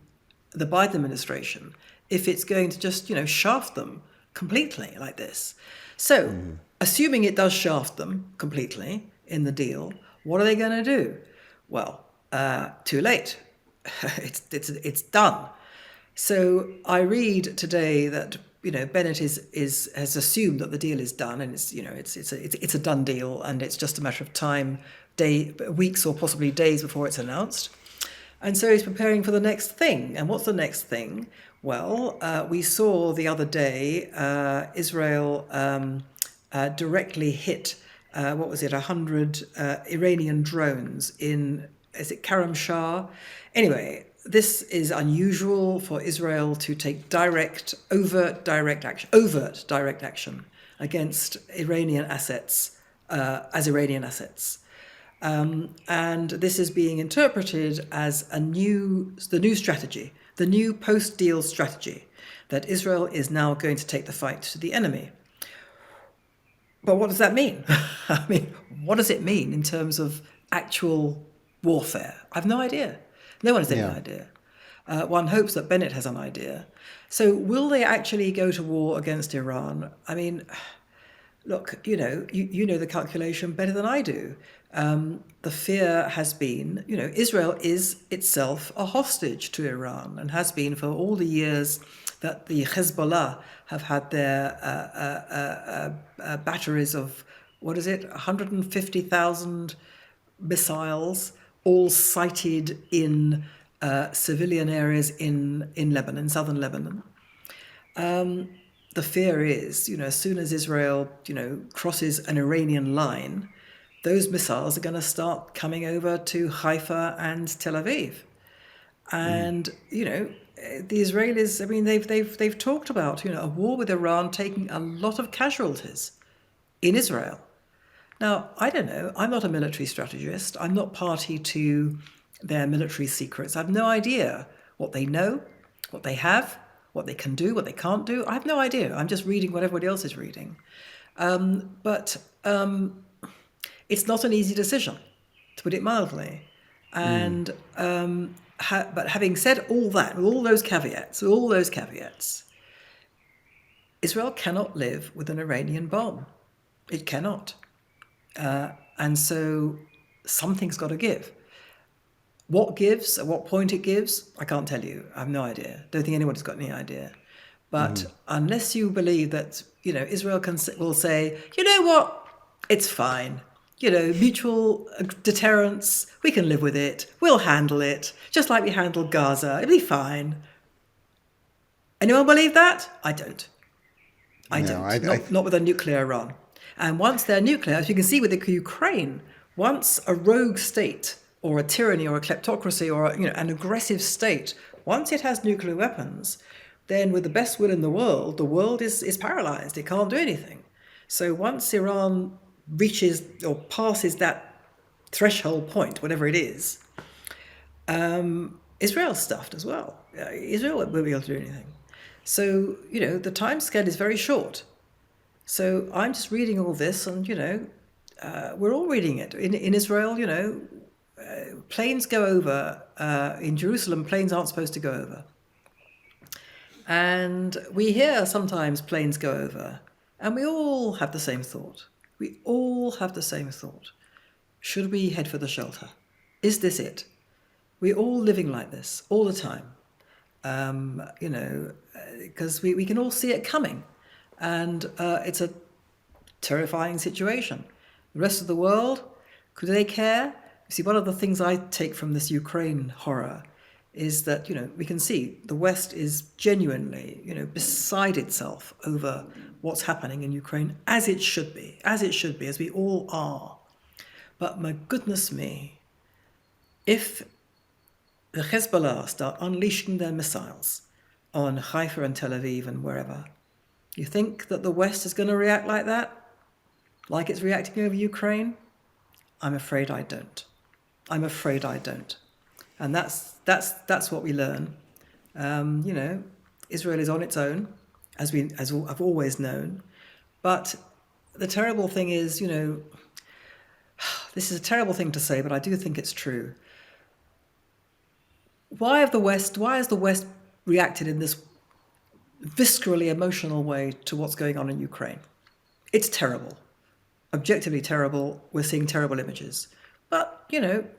A: the Biden administration if it's going to just, shaft them completely like this? So, assuming it does shaft them completely in the deal, what are they going to do? Well, too late. It's done. So I read today that Bennett has assumed that the deal is done, and it's a done deal, and it's just a matter of time, weeks or possibly days before it's announced. And so he's preparing for the next thing. And what's the next thing? Well, we saw the other day Israel directly hit 100 Iranian drones in, is it Karam Shah? Anyway, this is unusual for Israel to take overt direct action against Iranian assets as Iranian assets. And this is being interpreted as the new strategy, the new post-deal strategy, that Israel is now going to take the fight to the enemy. But what does that mean? I mean, what does it mean in terms of actual warfare? I have no idea. No one has any idea. One hopes that Bennett has an idea. So will they actually go to war against Iran? I mean, look, you know the calculation better than I do. The fear has been, Israel is itself a hostage to Iran, and has been for all the years that the Hezbollah have had their batteries of, 150,000 missiles, all sighted in civilian areas in Lebanon, in southern Lebanon. The fear is, as soon as Israel, crosses an Iranian line, those missiles are going to start coming over to Haifa and Tel Aviv. And, the Israelis, I mean, they've talked about, a war with Iran taking a lot of casualties in Israel. Now, I don't know. I'm not a military strategist. I'm not party to their military secrets. I have no idea what they know, what they have, what they can do, what they can't do. I have no idea. I'm just reading what everybody else is reading. But it's not an easy decision, to put it mildly. And but having said all that, with all those caveats, Israel cannot live with an Iranian bomb. It cannot. And so something's got to give. What gives, at what point it gives, I can't tell you. I have no idea. Don't think anyone's got any idea. But unless you believe that, Israel will say, you know what, it's fine. Mutual deterrence, we can live with it. We'll handle it, just like we handled Gaza. It'll be fine. Anyone believe that? I don't. I don't. Not with a nuclear Iran. And once they're nuclear, as you can see with the Ukraine, once a rogue state or a tyranny or a kleptocracy or an aggressive state, once it has nuclear weapons, then with the best will in the world is paralyzed. It can't do anything. So once Iran reaches or passes that threshold point, whatever it is, Israel's stuffed as well. Israel won't be able to do anything. So, the time scale is very short. So I'm just reading all this and, we're all reading it. In Israel, planes go over. In Jerusalem, planes aren't supposed to go over. And we hear sometimes planes go over. And we all have the same thought. We all have the same thought. Should we head for the shelter? Is this it? We're all living like this all the time. Because we can all see it coming. And it's a terrifying situation. The rest of the world, could they care? You see, one of the things I take from this Ukraine horror is that, we can see the West is genuinely, beside itself over what's happening in Ukraine, as it should be, as we all are. But my goodness me, if the Hezbollah start unleashing their missiles on Haifa and Tel Aviv and wherever, you think that the West is going to react like that? Like it's reacting over Ukraine? I'm afraid I don't. And that's what we learn. Israel is on its own, as I've always known. But the terrible thing is, this is a terrible thing to say, but I do think it's true. Why has the West reacted in this viscerally emotional way to what's going on in Ukraine? It's terrible. Objectively terrible. We're seeing terrible images. But,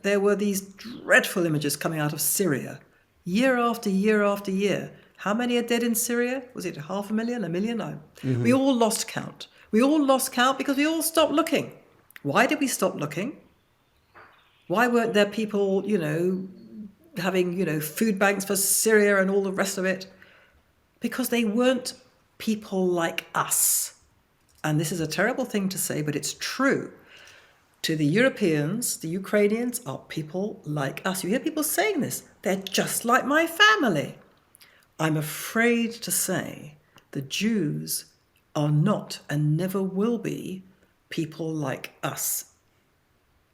A: there were these dreadful images coming out of Syria, year after year after year. How many are dead in Syria? Was it 500,000, 1 million? No. Mm-hmm. We all lost count. We all lost count because we all stopped looking. Why did we stop looking? Why weren't there people, having, food banks for Syria and all the rest of it? Because they weren't people like us. And this is a terrible thing to say, but it's true. To the Europeans, the Ukrainians are people like us. You hear people saying this. They're just like my family. I'm afraid to say the Jews are not and never will be people like us.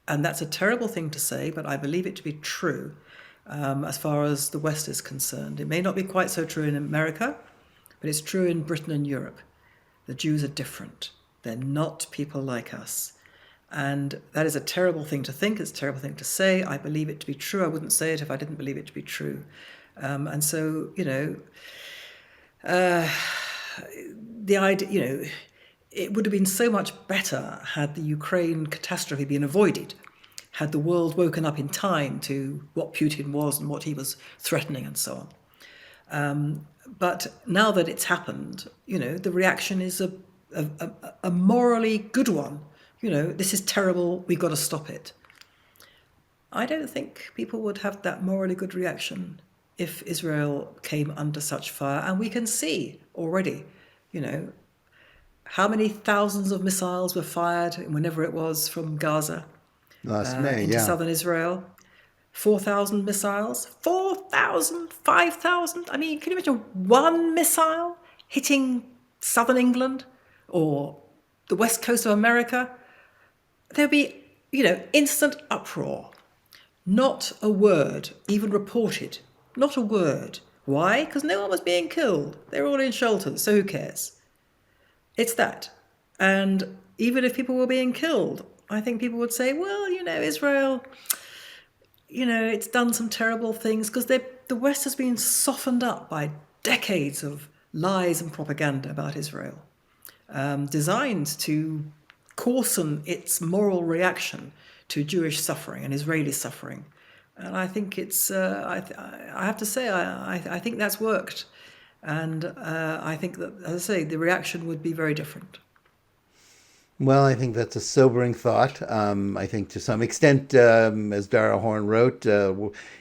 A: And that's a terrible thing to say, but I believe it to be true as far as the West is concerned. It may not be quite so true in America, but it's true in Britain and Europe. The Jews are different. They're not people like us. And that is a terrible thing to think. It's a terrible thing to say. I believe it to be true. I wouldn't say it if I didn't believe it to be true. And so, the idea, it would have been so much better had the Ukraine catastrophe been avoided, had the world woken up in time to what Putin was and what he was threatening and so on. But now that it's happened, the reaction is a morally good one. This is terrible, we've got to stop it. I don't think people would have that morally good reaction if Israel came under such fire. And we can see already, how many thousands of missiles were fired, whenever it was, from Gaza
B: last May,
A: into southern Israel. 4,000 missiles, 4,000, 5,000. I mean, can you imagine one missile hitting southern England or the west coast of America? There'd be, instant uproar. Not a word even reported. Not a word. Why? Because no one was being killed. They were all in shelters, so who cares? It's that. And even if people were being killed, I think people would say, well, Israel, it's done some terrible things because the West has been softened up by decades of lies and propaganda about Israel, designed to coarsen its moral reaction to Jewish suffering and Israeli suffering. And I think it's, I have to say, I think that's worked. And I think that, as I say, the reaction would be very different.
B: Well, I think that's a sobering thought. I think to some extent, as Dara Horn wrote,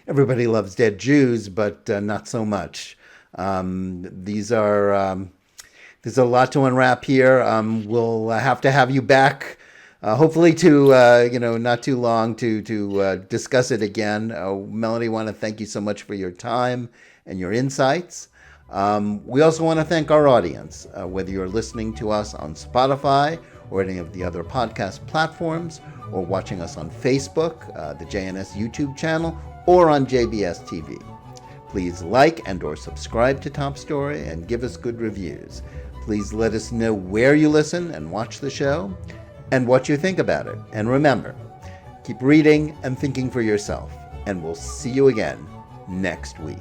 B: everybody loves dead Jews, but not so much. There's a lot to unwrap here. We'll have to have you back, hopefully to, not too long to discuss it again. Melanie, I want to thank you so much for your time and your insights. We also want to thank our audience, whether you're listening to us on Spotify or any of the other podcast platforms, or watching us on Facebook, the JNS YouTube channel, or on JBS TV. Please like and or subscribe to Top Story and give us good reviews. Please let us know where you listen and watch the show and what you think about it. And remember, keep reading and thinking for yourself. And we'll see you again next week.